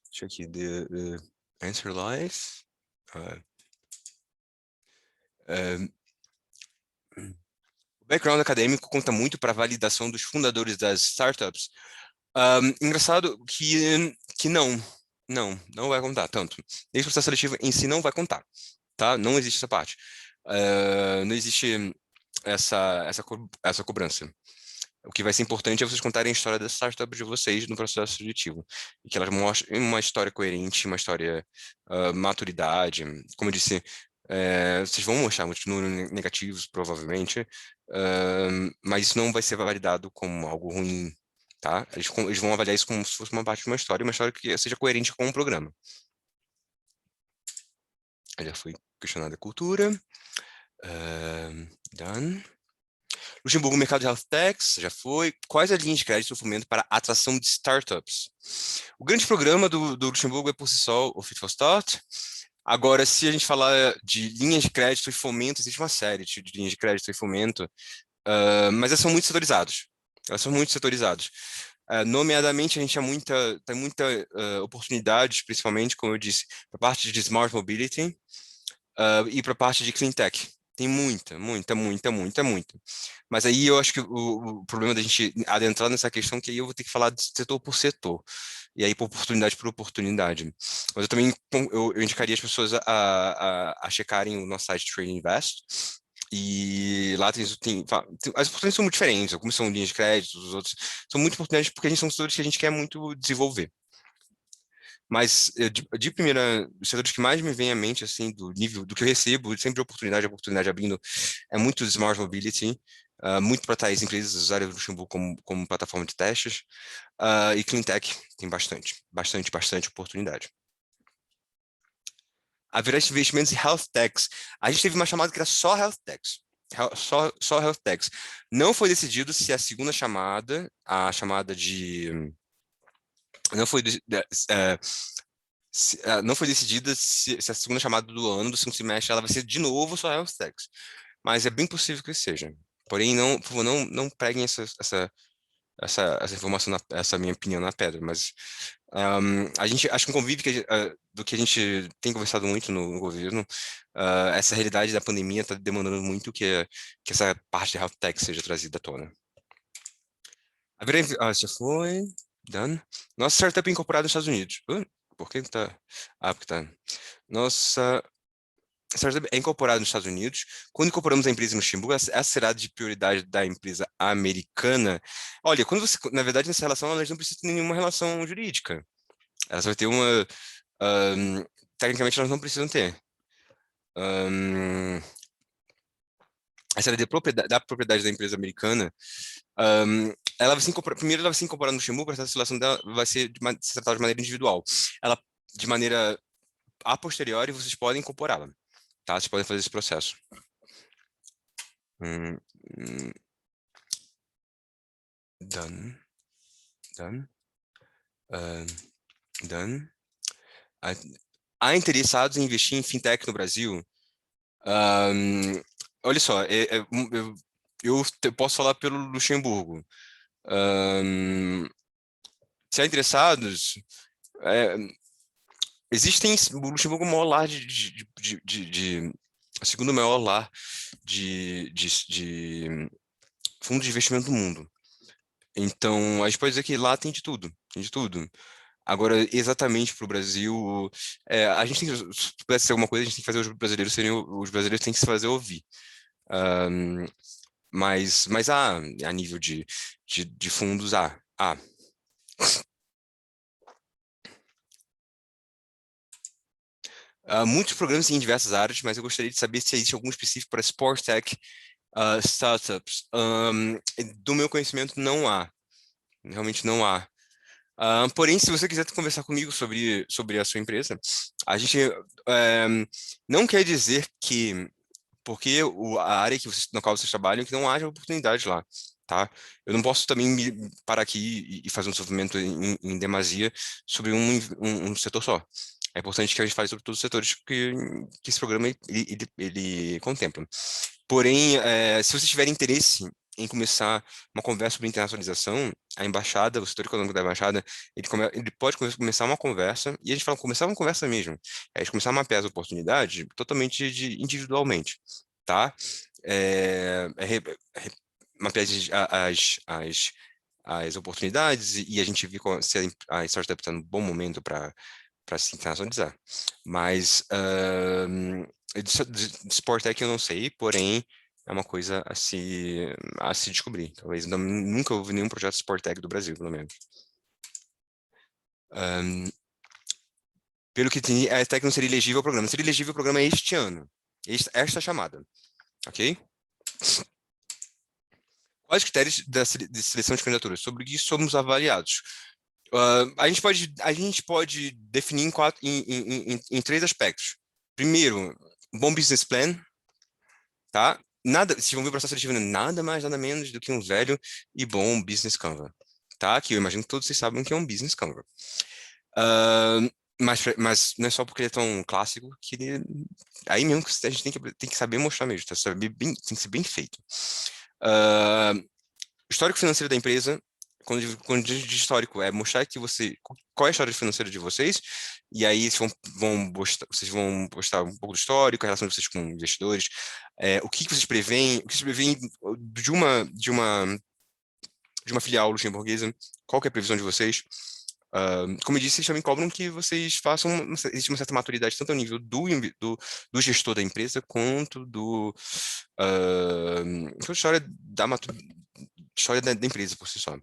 Deixa eu aqui, the answer lies. O background acadêmico conta muito para a validação dos fundadores das startups. Engraçado que não vai contar tanto. Esse processo seletivo em si não vai contar, tá? Não existe essa parte. Não existe essa cobrança. O que vai ser importante é vocês contarem a história da startup de vocês no processo seletivo. E que elas mostrem uma história coerente, uma história maturidade. Como eu disse, vocês vão mostrar muitos números negativos, provavelmente, mas isso não vai ser validado como algo ruim, tá? Eles vão avaliar isso como se fosse uma parte de uma história que seja coerente com o programa. Já foi questionada a cultura. Done. Luxemburgo, mercado de health techs, já foi. Quais as linhas de crédito do fomento para a atração de startups? O grande programa do Luxemburgo é por si só o Fit for Start. Agora, se a gente falar de linhas de crédito e fomento, existe uma série de linhas de crédito e fomento, mas elas são muito setorizadas. Nomeadamente, a gente tem muita oportunidade, principalmente, como eu disse, para a parte de Smart Mobility e para a parte de Clean Tech. Tem muita. Mas aí eu acho que o problema da gente adentrar nessa questão é que aí eu vou ter que falar de setor por setor. E aí por oportunidade. Mas eu também eu indicaria as pessoas a checarem o nosso site Trade Invest. E lá as oportunidades são muito diferentes. Algumas são linhas de crédito, os outros são muito oportunidades porque a gente são setores que a gente quer muito desenvolver. Mas de primeira, os setores que mais me vem à mente, assim, do nível do que eu recebo, sempre de oportunidade abrindo, é muito Smart Mobility, muito para tais empresas usarem o Luxemburgo como plataforma de testes, e Cleantech tem bastante oportunidade. Haverá investimentos em Health Techs. A gente teve uma chamada que era só Health Techs. Só Health Techs. Não foi decidido se a segunda chamada, a chamada de... Não foi, não foi decidida se a segunda chamada do ano, do segundo semestre, ela vai ser de novo só Health Techs. Mas é bem possível que seja. Porém, não, por favor, não preguem essa informação, essa minha opinião na pedra, mas a gente, acho que um convívio do que a gente tem conversado muito no governo, essa realidade da pandemia está demandando muito que essa parte de health tech seja trazida à tona. Já foi, done. Nossa startup é incorporada nos Estados Unidos. Por que tá? Porque tá. Nossa startup é incorporada nos Estados Unidos. Quando incorporamos a empresa no Luxemburgo, essa será de prioridade da empresa americana. Olha, quando você, na verdade, nessa relação, elas não precisam ter nenhuma relação jurídica. Elas vão ter uma. Tecnicamente, elas não precisam ter. Essa é da propriedade da empresa americana. Ela vai se incorporar, primeiro, ela vai se incorporar no Luxemburgo, essa situação dela vai ser se tratada de maneira individual. Ela, de maneira a posteriori, vocês podem incorporá-la. Tá? Vocês podem fazer esse processo. Done. Done. Há interessados em investir em fintech no Brasil? Olha só, eu posso falar pelo Luxemburgo. Se há interessados, existem. O Luxemburgo é o maior lar o segundo maior lar de fundo de investimento do mundo. Então, a gente pode dizer que lá tem de tudo, tem de tudo. Agora, exatamente para o Brasil, a gente tem que, se pudesse ser alguma coisa, a gente tem que fazer os brasileiros têm que se fazer ouvir. Mas a nível de fundos, muitos programas em diversas áreas, mas eu gostaria de saber se existe algum específico para Sport Tech startups. Do meu conhecimento, não há. Realmente não há. Porém, se você quiser conversar comigo sobre a sua empresa, a gente não quer dizer que, porque a área na qual vocês trabalham, que não haja oportunidade lá, tá? Eu não posso também me parar aqui e fazer um desenvolvimento em demasia sobre um setor só. É importante que a gente fale sobre todos os setores que esse programa ele contempla. Porém, se você tiver interesse em começar uma conversa sobre internacionalização, a embaixada, o setor econômico da embaixada, ele pode começar uma conversa, e a gente fala começar uma conversa mesmo, a gente começar a mapear as oportunidades totalmente individualmente, tá? Mapear as oportunidades e a gente vê se a startup está no bom momento para se internacionalizar. Mas de Sport Tech eu não sei, porém é uma coisa a se descobrir. Talvez nunca houve nenhum projeto de Sport Tech do Brasil, pelo menos. Pelo que entendi, a Tech não seria elegível ao programa. Seria elegível ao programa este ano. Esta chamada. Ok? Quais critérios de seleção de candidaturas? Sobre o que somos avaliados? A gente pode definir em três aspectos. Primeiro, bom business plan, tá? Se vão ver o processo seletivo, nada mais, nada menos do que um velho e bom business Canva, tá? Que eu imagino que todos vocês sabem que é um business Canva. Mas não é só porque ele é tão clássico que aí mesmo que a gente tem que saber mostrar mesmo, tá? Tem que ser bem feito. Histórico financeiro da empresa, quando diz de histórico, é mostrar que qual é a história financeira de vocês, e aí vocês vão postar um pouco do histórico, a relação de vocês com investidores, o que vocês preveem de uma filial luxemburguesa, qual que é a previsão de vocês. Como eu disse, eles também cobram que vocês façam, existe uma certa maturidade, tanto ao nível do gestor da empresa, quanto história da empresa por si só.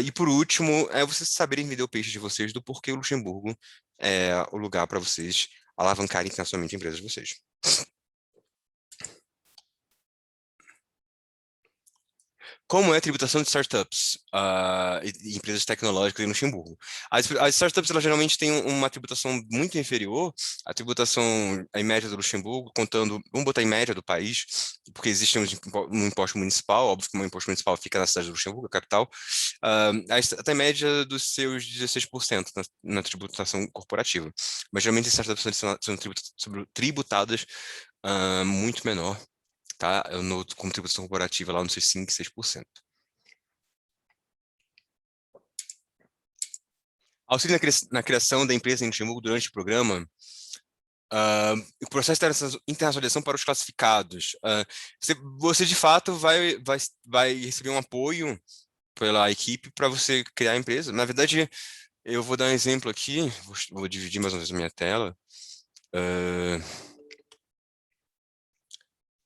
E por último, vocês saberem vender o peixe de vocês do porquê o Luxemburgo é o lugar para vocês alavancarem internacionalmente a empresa de vocês. Como é a tributação de startups e empresas tecnológicas em Luxemburgo? As startups elas geralmente têm uma tributação muito inferior à tributação em média do Luxemburgo, contando, vamos botar em média do país, porque existe um imposto municipal, óbvio que o imposto municipal fica na cidade do Luxemburgo, a capital, até média dos seus 16% na tributação corporativa. Mas geralmente as startups são tributadas muito menor, tá? Como tributação corporativa lá nos seus 5, 6%. Auxílio na criação da empresa em Luxemburgo durante o programa. O processo de internacionalização para os classificados. Você de fato vai receber um apoio pela equipe para você criar a empresa. Na verdade, eu vou dar um exemplo aqui, vou dividir mais uma vez a minha tela.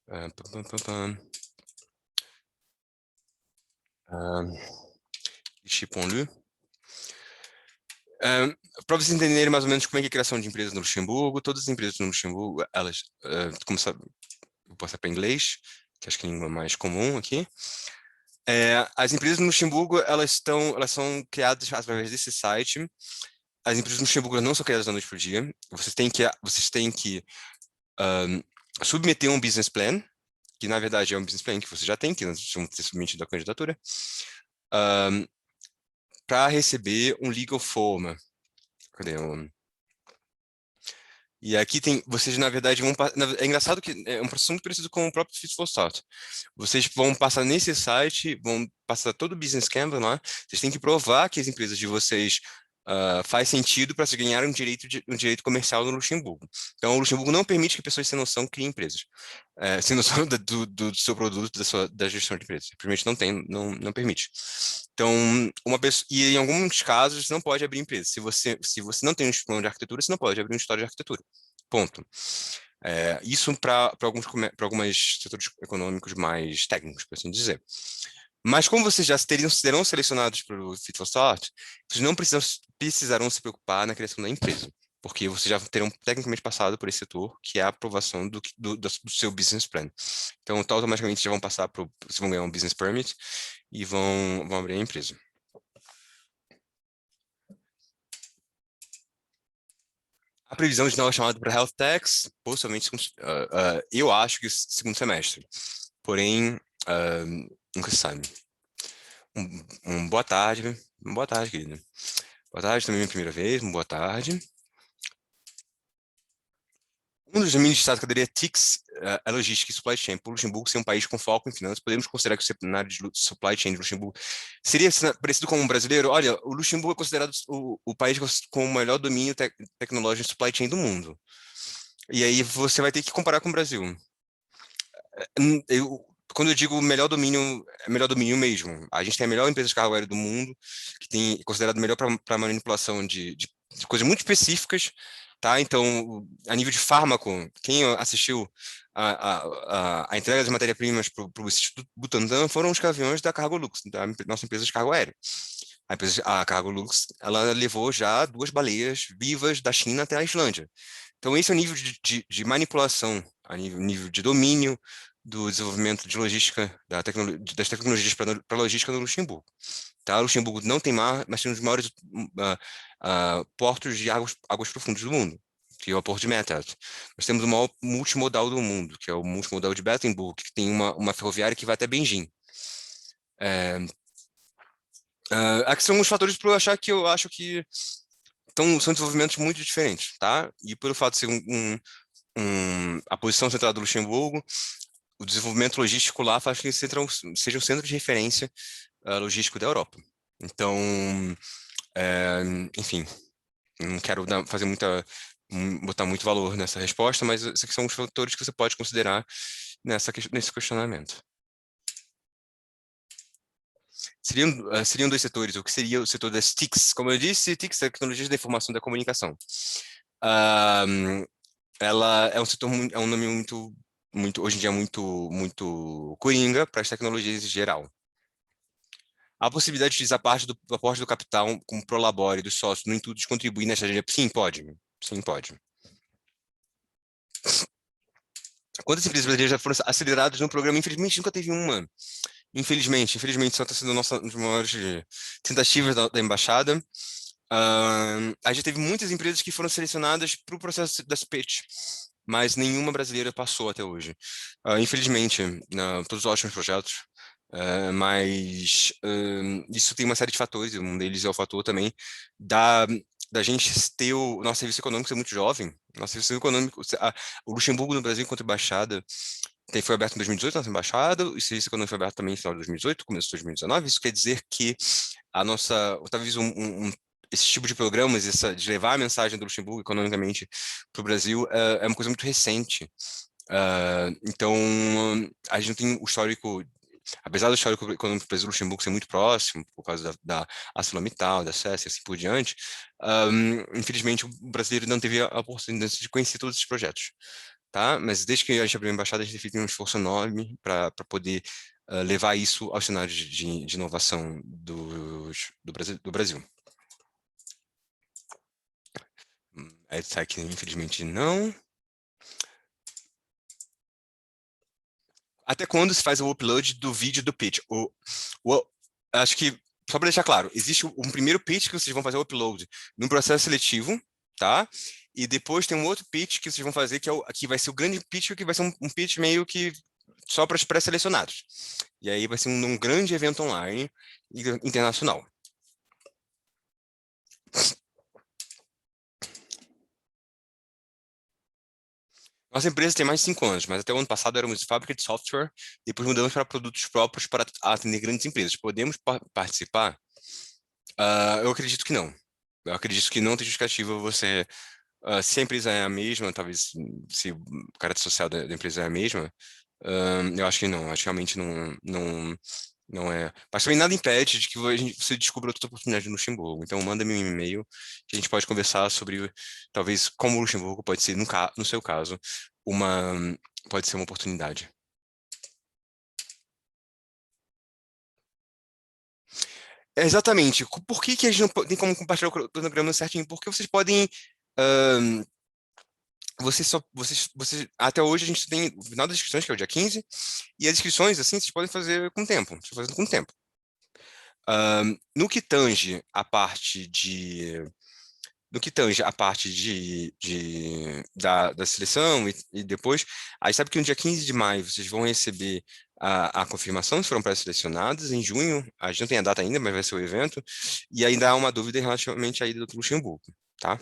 Pam, pam, pam. Chipon-le. Para vocês entenderem mais ou menos como é que é a criação de empresas no Luxemburgo, todas as empresas no Luxemburgo, elas, como sabe, vou passar para inglês, que acho que é a língua mais comum aqui. As empresas no Luxemburgo, elas são criadas através desse site. As empresas no Luxemburgo não são criadas da noite para o dia. Vocês têm que submeter um business plan, que na verdade é um business plan que você já tem, que nós vamos ter submetido a candidatura, para receber um legal form. Cadê? E aqui vocês na verdade é engraçado que é um processo muito parecido com o próprio Fit for Start. Vocês vão passar nesse site, vão passar todo o Business Canvas lá, vocês têm que provar que as empresas de vocês faz sentido para se ganhar um direito comercial no Luxemburgo. Então, o Luxemburgo não permite que pessoas sem noção criem empresas, sem noção do seu produto, da gestão de empresas. Simplesmente não permite. Então, e em alguns casos, não pode abrir empresa. Se você não tem um diploma de arquitetura, você não pode abrir um escritório de arquitetura. Ponto. Isso para alguns setores econômicos mais técnicos, por assim dizer. Mas como vocês já serão selecionados para o Fit for Start, vocês não precisarão se preocupar na criação da empresa, porque vocês já terão tecnicamente passado por esse setor, que é a aprovação do seu business plan. Então, automaticamente já vão passar vocês vão ganhar um business permit e vão abrir a empresa. A previsão de nova chamada para Health Tax, possivelmente, eu acho que segundo semestre. Porém, nunca se sabe. Boa tarde, querida. Boa tarde, também minha primeira vez, boa tarde. Um dos domínios de Estado que cadeia TICS é logística e supply chain. Por Luxemburgo ser um país com foco em finanças, podemos considerar que o cenário de supply chain de Luxemburgo seria parecido com um brasileiro? Olha, o Luxemburgo é considerado o país com o melhor domínio tecnológico de supply chain do mundo. E aí você vai ter que comparar com o Brasil. Quando eu digo melhor domínio, é melhor domínio mesmo. A gente tem a melhor empresa de cargo aéreo do mundo, que tem considerado melhor para manipulação de coisas muito específicas, tá? Então, a nível de fármaco, quem assistiu a entrega de matéria-primas para o Instituto Butantan foram os caminhões da Cargolux, da nossa empresa de cargo aéreo. A Cargolux, ela levou já 2 baleias vivas da China até a Islândia. Então, esse é o nível de manipulação, a nível de domínio do desenvolvimento de logística, das tecnologias para logística no Luxemburgo. Tá? O Luxemburgo não tem mar, mas tem um dos maiores portos de águas profundas do mundo, que é o Porto de Meertat. Nós temos o maior multimodal do mundo, que é o multimodal de Bettemburg, que tem uma ferroviária que vai até Beijing. Aqui são os fatores para eu acho que são desenvolvimentos muito diferentes, tá? E pelo fato de ser a posição central do Luxemburgo, o desenvolvimento logístico lá faz que seja um centro de referência logístico da Europa. Então, enfim, não quero botar muito valor nessa resposta, mas esses são os fatores que você pode considerar nesse questionamento. Seriam 2 setores. O que seria o setor das TICs? Como eu disse, TICs, Tecnologias da Informação e da Comunicação. Ela é um setor, é um nome muito hoje em dia muito coringa para as tecnologias em geral. A possibilidade de utilizar parte do aporte do capital como prolabore dos sócios no intuito de contribuir nessa agenda? Sim, pode. Sim, pode. Quantas empresas brasileiras já foram aceleradas no programa? Infelizmente, nunca teve uma. Infelizmente, só está sendo uma das maiores tentativas da embaixada. A gente teve muitas empresas que foram selecionadas para o processo da pitch, mas nenhuma brasileira passou até hoje. Infelizmente, todos ótimos projetos, mas isso tem uma série de fatores, um deles é o fator também da gente ter o nosso serviço econômico ser muito jovem. Nosso serviço econômico, o Luxemburgo no Brasil, enquanto embaixada, foi aberto em 2018, nossa embaixada, o serviço econômico foi aberto também no final de 2018, começo de 2019. Isso quer dizer que talvez esse tipo de programas, de levar a mensagem do Luxemburgo economicamente para o Brasil, é uma coisa muito recente. Então, a gente não tem o histórico, apesar do histórico econômico do Brasil e Luxemburgo ser muito próximo, por causa da ArcelorMittal, da SES e assim por diante, infelizmente o brasileiro não teve a oportunidade de conhecer todos esses projetos. Tá? Mas desde que a gente abriu a embaixada, a gente tem feito um esforço enorme para poder levar isso aos cenários de inovação do Brasil. EdTech, infelizmente, não. Até quando se faz o upload do vídeo do pitch? Acho que, só para deixar claro, existe um primeiro pitch que vocês vão fazer o upload num processo seletivo, tá? E depois tem um outro pitch que vocês vão fazer, que vai ser o grande pitch, que vai ser um pitch meio que só para os pré-selecionados. E aí vai ser um grande evento online internacional. Nossa empresa tem mais de 5 anos, mas até o ano passado éramos fábrica de software, depois mudamos para produtos próprios para atender grandes empresas. Podemos participar? Eu acredito que não. Eu acredito que não tem justificativa você... se a empresa é a mesma, talvez se o caráter social da empresa é a mesma, eu acho que não. Acho que realmente não é. Mas também nada impede de que você descubra outra oportunidade no Luxemburgo. Então, manda-me um e-mail que a gente pode conversar sobre, talvez, como o Luxemburgo pode ser, no seu caso, pode ser uma oportunidade. Exatamente. Por que a gente não tem como compartilhar o cronograma certinho? Porque vocês podem... até hoje a gente tem o final das inscrições, que é o dia 15, e as inscrições, assim, vocês podem fazer com tempo. Vocês fazendo com tempo. No que tange a parte da seleção e depois, aí sabe que no dia 15 de maio vocês vão receber a confirmação, se foram pré-selecionados, em junho, a gente não tem a data ainda, mas vai ser o evento, e ainda há uma dúvida relativamente à ida do Luxemburgo, tá?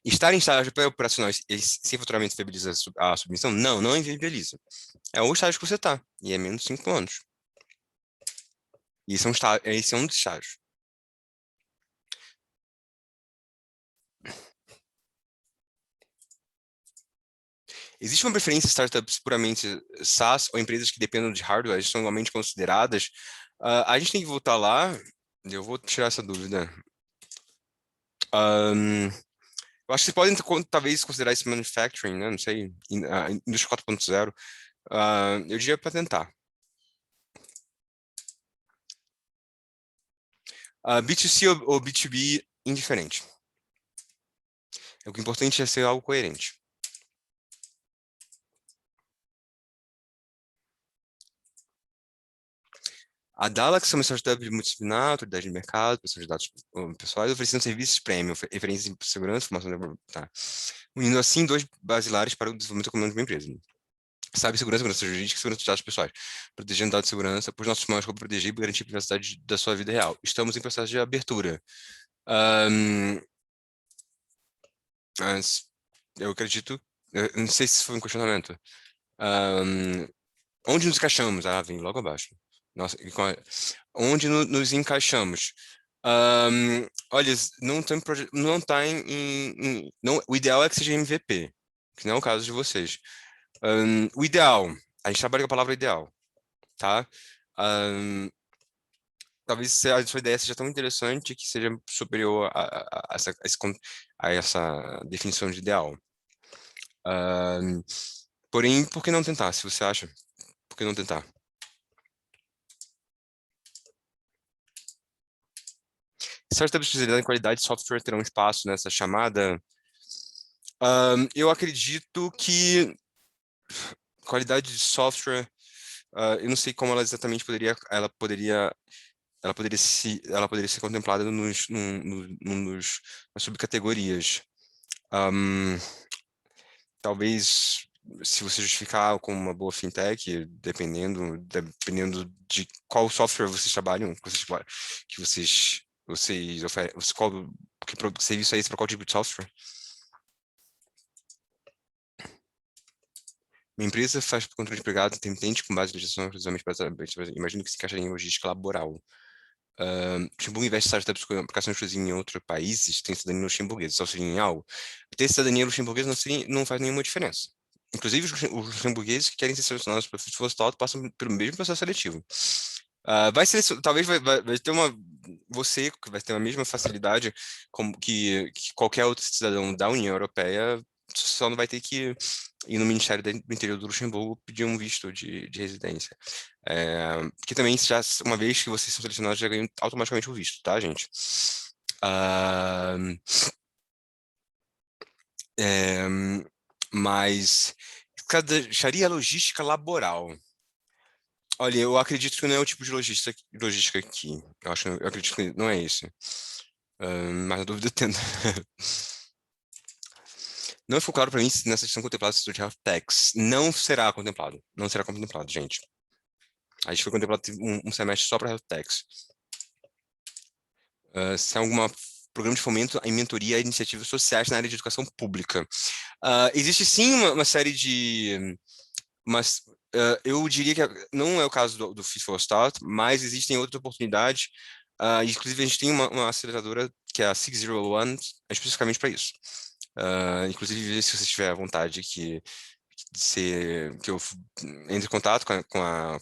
Estar em estágio pré-operacional e sem faturamento viabiliza a submissão? Não, não inviabiliza. É o estágio que você está, e é menos de 5 anos. E esse é um dos estágios. Existe uma preferência em startups puramente SaaS ou empresas que dependam de hardware, são igualmente consideradas? A gente tem que voltar lá, eu vou tirar essa dúvida. Eu acho que vocês podem talvez considerar isso manufacturing, né? Não sei, indústria 4.0. Eu diria para tentar. B2C ou B2B, indiferente. O que é importante é ser algo coerente. A Dalax é uma startup multidisciplinar, autoridade de mercado, proteção de dados pessoais, oferecendo serviços premium, referências em segurança, informação... Tá. Unindo assim dois basilares para o desenvolvimento econômico de uma empresa. Segurança jurídica e segurança de dados pessoais. Protegendo dados de segurança, pois nossos maiores como proteger e garantir a privacidade da sua vida real. Estamos em processo de abertura. Eu acredito... Eu não sei se foi um questionamento. Onde nos encaixamos? Vem logo abaixo. Nossa, onde nos encaixamos? Olha, não tá não, o ideal é que seja MVP, que não é o caso de vocês. O ideal, a gente trabalha com a palavra ideal, tá? Talvez a sua ideia seja tão interessante que seja superior a essa definição de ideal. Porém, por que não tentar? Se você acha, por que não tentar? Startups especializadas em qualidade de software terão espaço nessa chamada? Eu acredito que qualidade de software, eu não sei como ela exatamente ela poderia ser contemplada nas subcategorias. Ahm, Talvez, se você justificar como uma boa fintech, dependendo de qual software vocês trabalham, vocês oferecem, que serviço é esse para qual tipo de software? Minha empresa faz controle de empregado tendente com base em legislação exclusivamente imagino que se encaixaria em logística laboral. Luxemburgo investe em startups com aplicações exclusivas em outros países, tem cidadania luxemburguesa, só seria em algo. Ter cidadania luxemburguesa não faz nenhuma diferença. Inclusive, os luxemburgueses que querem ser selecionados para o Futebol passam pelo mesmo processo seletivo. Talvez vai ter você que vai ter a mesma facilidade como que qualquer outro cidadão da União Europeia, só não vai ter que ir no Ministério do Interior do Luxemburgo pedir um visto de residência. Que também, já, uma vez que vocês são selecionados, já ganham automaticamente o visto, tá, gente? Ah, é, mas encaixaria a logística laboral. Olha, eu acredito que não é o tipo de logística aqui. Eu acredito que não é esse. Mas a dúvida tendo. Não ficou claro para mim se nessa edição contemplada o setor de health tax. Não será contemplado. Não será contemplado, gente. A gente foi contemplado um semestre só para health tax. Se tem algum programa de fomento em mentoria a iniciativas sociais na área de educação pública. Existe sim uma série de... Mas eu diria que não é o caso do Fit for Start, mas existem outras oportunidades. Inclusive, a gente tem uma aceleradora que é a 601, especificamente para isso. Inclusive, se você tiver vontade que eu entre em contato com a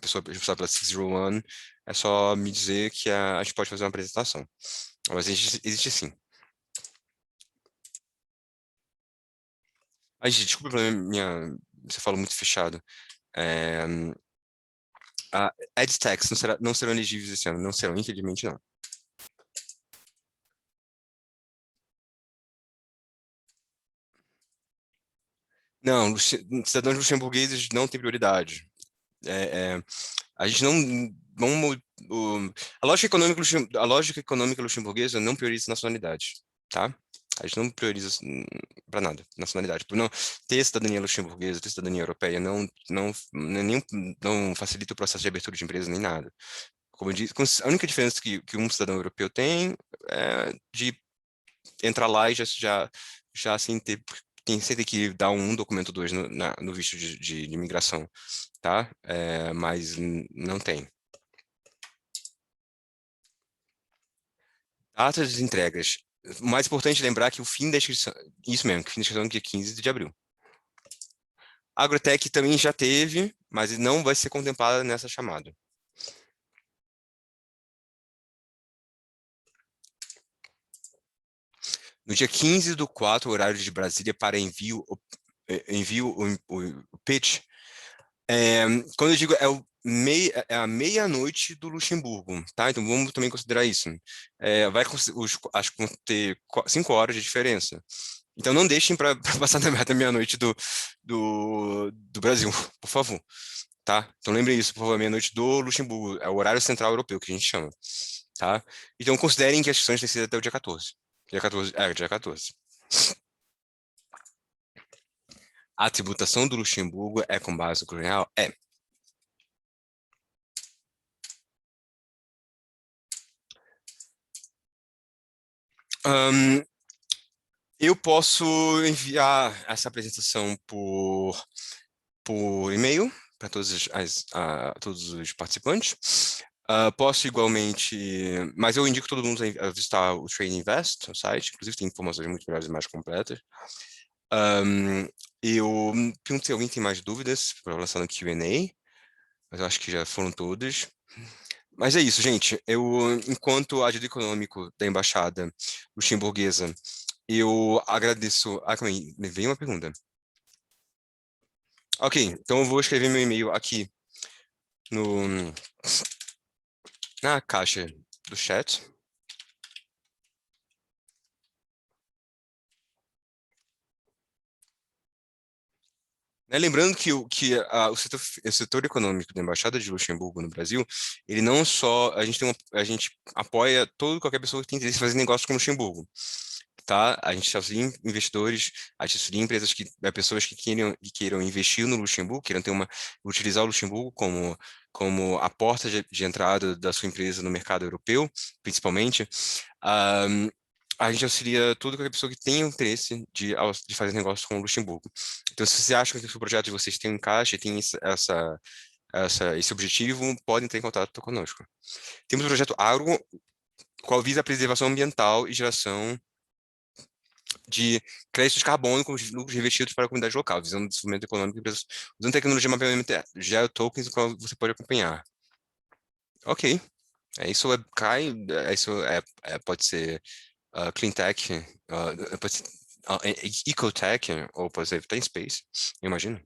pessoa responsável pela 601, é só me dizer que a gente pode fazer uma apresentação. Mas existe sim. Gente, desculpa pela você falou muito fechado. É, EdTechs não serão elegíveis esse ano, não serão, infelizmente não. Não, cidadãos luxemburgueses não têm prioridade. A gente não a lógica econômica luxemburguesa não prioriza nacionalidade, tá? A gente não prioriza para nada nacionalidade. Por não ter cidadania luxemburguesa, ter cidadania europeia, não facilita o processo de abertura de empresa nem nada. Como eu disse, a única diferença que um cidadão europeu tem é de entrar lá e já assim sem ter que dar um documento dois no visto de imigração, tá? Mas não tem. Datas de entregas. O mais importante é lembrar que o fim da inscrição, isso mesmo, que o fim da inscrição é no dia 15 de abril. A Agrotech também já teve, mas não vai ser contemplada nessa chamada. No dia 15/4, horário de Brasília, para envio o pitch. Quando eu digo é a meia-noite do Luxemburgo, tá? Então vamos também considerar isso. Acho que vão ter 5 horas de diferença. Então não deixem para passar da meia-noite do Brasil, por favor. Tá? Então lembrem isso, por favor, meia-noite do Luxemburgo. É o horário central europeu que a gente chama. Tá? Então considerem que as sessões têm sido até o dia 14. Dia 14. A tributação do Luxemburgo é com base no real? Eu posso enviar essa apresentação por e-mail para todos os participantes. Posso igualmente, mas eu indico todo mundo a visitar o Train Invest, o site, inclusive tem informações muito melhores e mais completas. Eu pergunto se alguém tem mais dúvidas para lançar no Q&A, mas eu acho que já foram todas. Mas é isso, gente. Enquanto agente econômico da Embaixada Luxemburguesa, eu agradeço. Calma aí, me veio uma pergunta. Ok, então eu vou escrever meu e-mail aqui na caixa do chat. Lembrando que, o setor econômico da Embaixada de Luxemburgo no Brasil, ele não só, a gente apoia qualquer pessoa que tem interesse em fazer negócio com Luxemburgo, tá? A gente auxilia investidores, a gente auxilia empresas pessoas que queiram investir no Luxemburgo, queiram utilizar o Luxemburgo como a porta de entrada da sua empresa no mercado europeu, principalmente. A gente auxilia qualquer pessoa que tenha interesse de fazer negócio com o Luxemburgo. Então, se você acha que o projeto de vocês tem um encaixe, tem esse objetivo, podem entrar em contato conosco. Temos o projeto Agro, qual visa a preservação ambiental e geração de créditos de carbono com lucros revestidos para a comunidade local, visando o desenvolvimento econômico de empresas usando tecnologia de mapeamento geotokens, o qual você pode acompanhar. Ok. Isso pode ser clean tech, pode ser ecotech, ou pode ser tem space, eu imagino.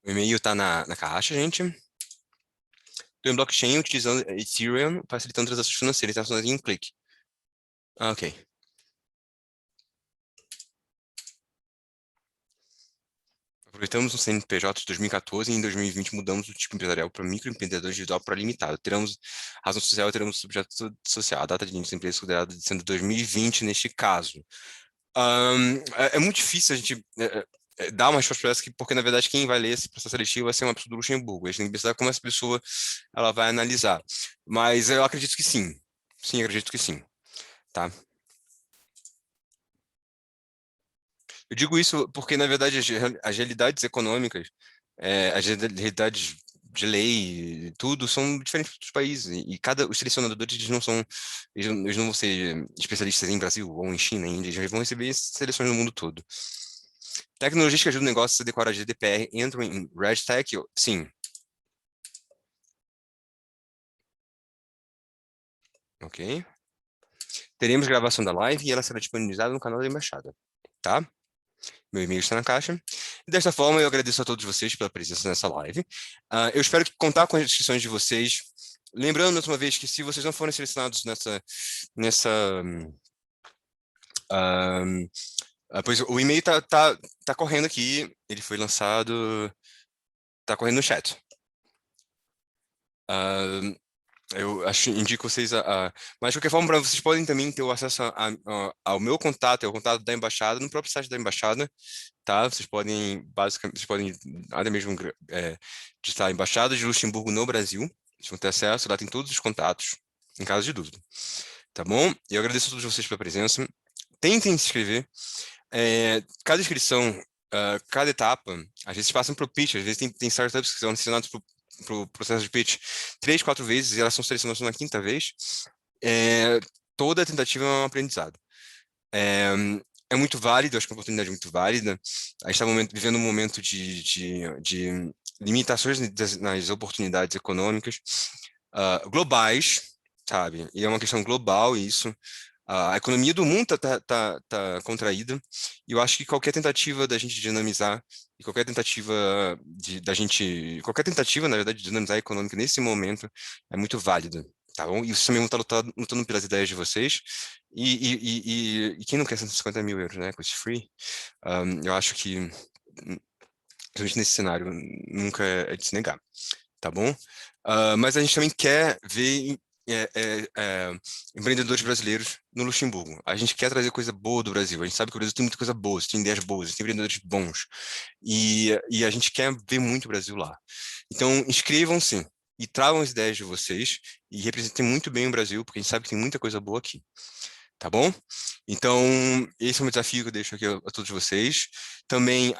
O e-mail está na caixa, gente. Estou em blockchain utilizando Ethereum, facilitando transações financeiras internacionais em um clique. Ok. Aproveitamos o CNPJ de 2014 e em 2020 mudamos o tipo empresarial para microempreendedor individual para limitado. Teremos razão social e teremos subjeto social. A data de início da empresa é considerada sendo 2020 neste caso. É muito difícil a gente dar uma resposta para essa, porque na verdade quem vai ler esse processo seletivo vai ser uma pessoa do Luxemburgo. A gente tem que pensar como essa pessoa ela vai analisar. Mas eu acredito que sim. Sim, acredito que sim. Tá? Eu digo isso porque, na verdade, as realidades econômicas, as realidades de lei, tudo, são diferentes dos países. E os selecionadores, eles não vão ser especialistas em Brasil ou em China, em Índia, eles vão receber seleções no mundo todo. Tecnologias que ajudam o negócio a se adequar à GDPR entram em RegTech? Sim. Ok. Teremos gravação da live e ela será disponibilizada no canal da Embaixada, tá? Meu e-mail está na caixa. E desta forma, eu agradeço a todos vocês pela presença nessa live. Eu espero contar com as inscrições de vocês. Lembrando, mais uma vez, que se vocês não forem selecionados nessa pois o e-mail tá correndo aqui. Ele foi lançado, tá correndo no chat. Eu indico vocês mas de qualquer forma, vocês podem também ter o acesso ao meu contato, ao contato da embaixada, no próprio site da embaixada, tá? Vocês podem, basicamente, até mesmo digitar Embaixada de Luxemburgo no Brasil, vocês vão ter acesso, lá tem todos os contatos, em caso de dúvida, tá bom? Eu agradeço a todos vocês pela presença. Tentem se inscrever. Cada inscrição, cada etapa, às vezes passam para o pitch, às vezes tem startups que são selecionados para o processo de pitch 3, 4 vezes e elas são selecionadas na quinta vez. Toda tentativa é um aprendizado. É muito válido, acho que é uma oportunidade muito válida. A gente está vivendo um momento de limitações nas oportunidades econômicas globais, sabe? E é uma questão global isso. A economia do mundo tá contraída, e eu acho que qualquer tentativa da gente dinamizar, e qualquer tentativa, na verdade, de dinamizar a econômica nesse momento é muito válida, tá bom? E vocês também vão estar lutando pelas ideias de vocês, e quem não quer 150 mil euros, né, com esse free? Eu acho que, principalmente nesse cenário, nunca é de se negar, tá bom? Mas a gente também quer ver empreendedores brasileiros no Luxemburgo. A gente quer trazer coisa boa do Brasil. A gente sabe que o Brasil tem muita coisa boa, tem ideias boas, tem empreendedores bons. E a gente quer ver muito o Brasil lá. Então, inscrevam-se e tragam as ideias de vocês e representem muito bem o Brasil, porque a gente sabe que tem muita coisa boa aqui. Tá bom? Então, esse é o meu desafio que eu deixo aqui a todos vocês. Também,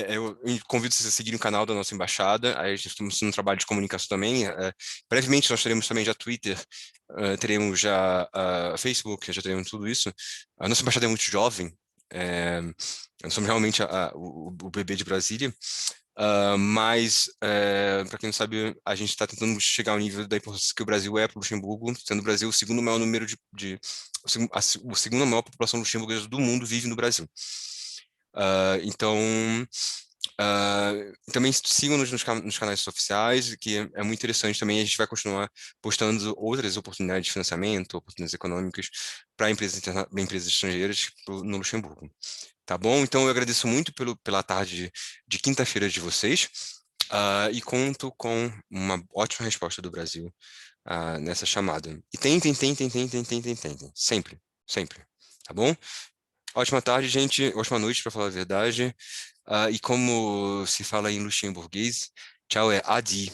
eu convido vocês a seguirem o canal da nossa embaixada. Aí estamos fazendo um trabalho de comunicação também. Brevemente nós teremos também já Twitter, teremos já Facebook, já teremos tudo isso. A nossa embaixada é muito jovem. Nós somos realmente o bebê de Brasília. Mas, para quem não sabe, a gente está tentando chegar ao nível da importância que o Brasil é para o Luxemburgo, sendo o Brasil o segundo maior número o segundo maior população luxemburguesa do mundo vive no Brasil. Então, Também sigam-nos nos canais oficiais, que é muito interessante também. A gente vai continuar postando outras oportunidades de financiamento, oportunidades econômicas para empresas estrangeiras no Luxemburgo. Tá bom? Então, eu agradeço muito pela tarde de quinta-feira de vocês e conto com uma ótima resposta do Brasil nessa chamada. E tentem. Sempre, sempre. Tá bom? Ótima tarde, gente. Ótima noite, para falar a verdade. E como se fala em luxemburguês, tchau é adi.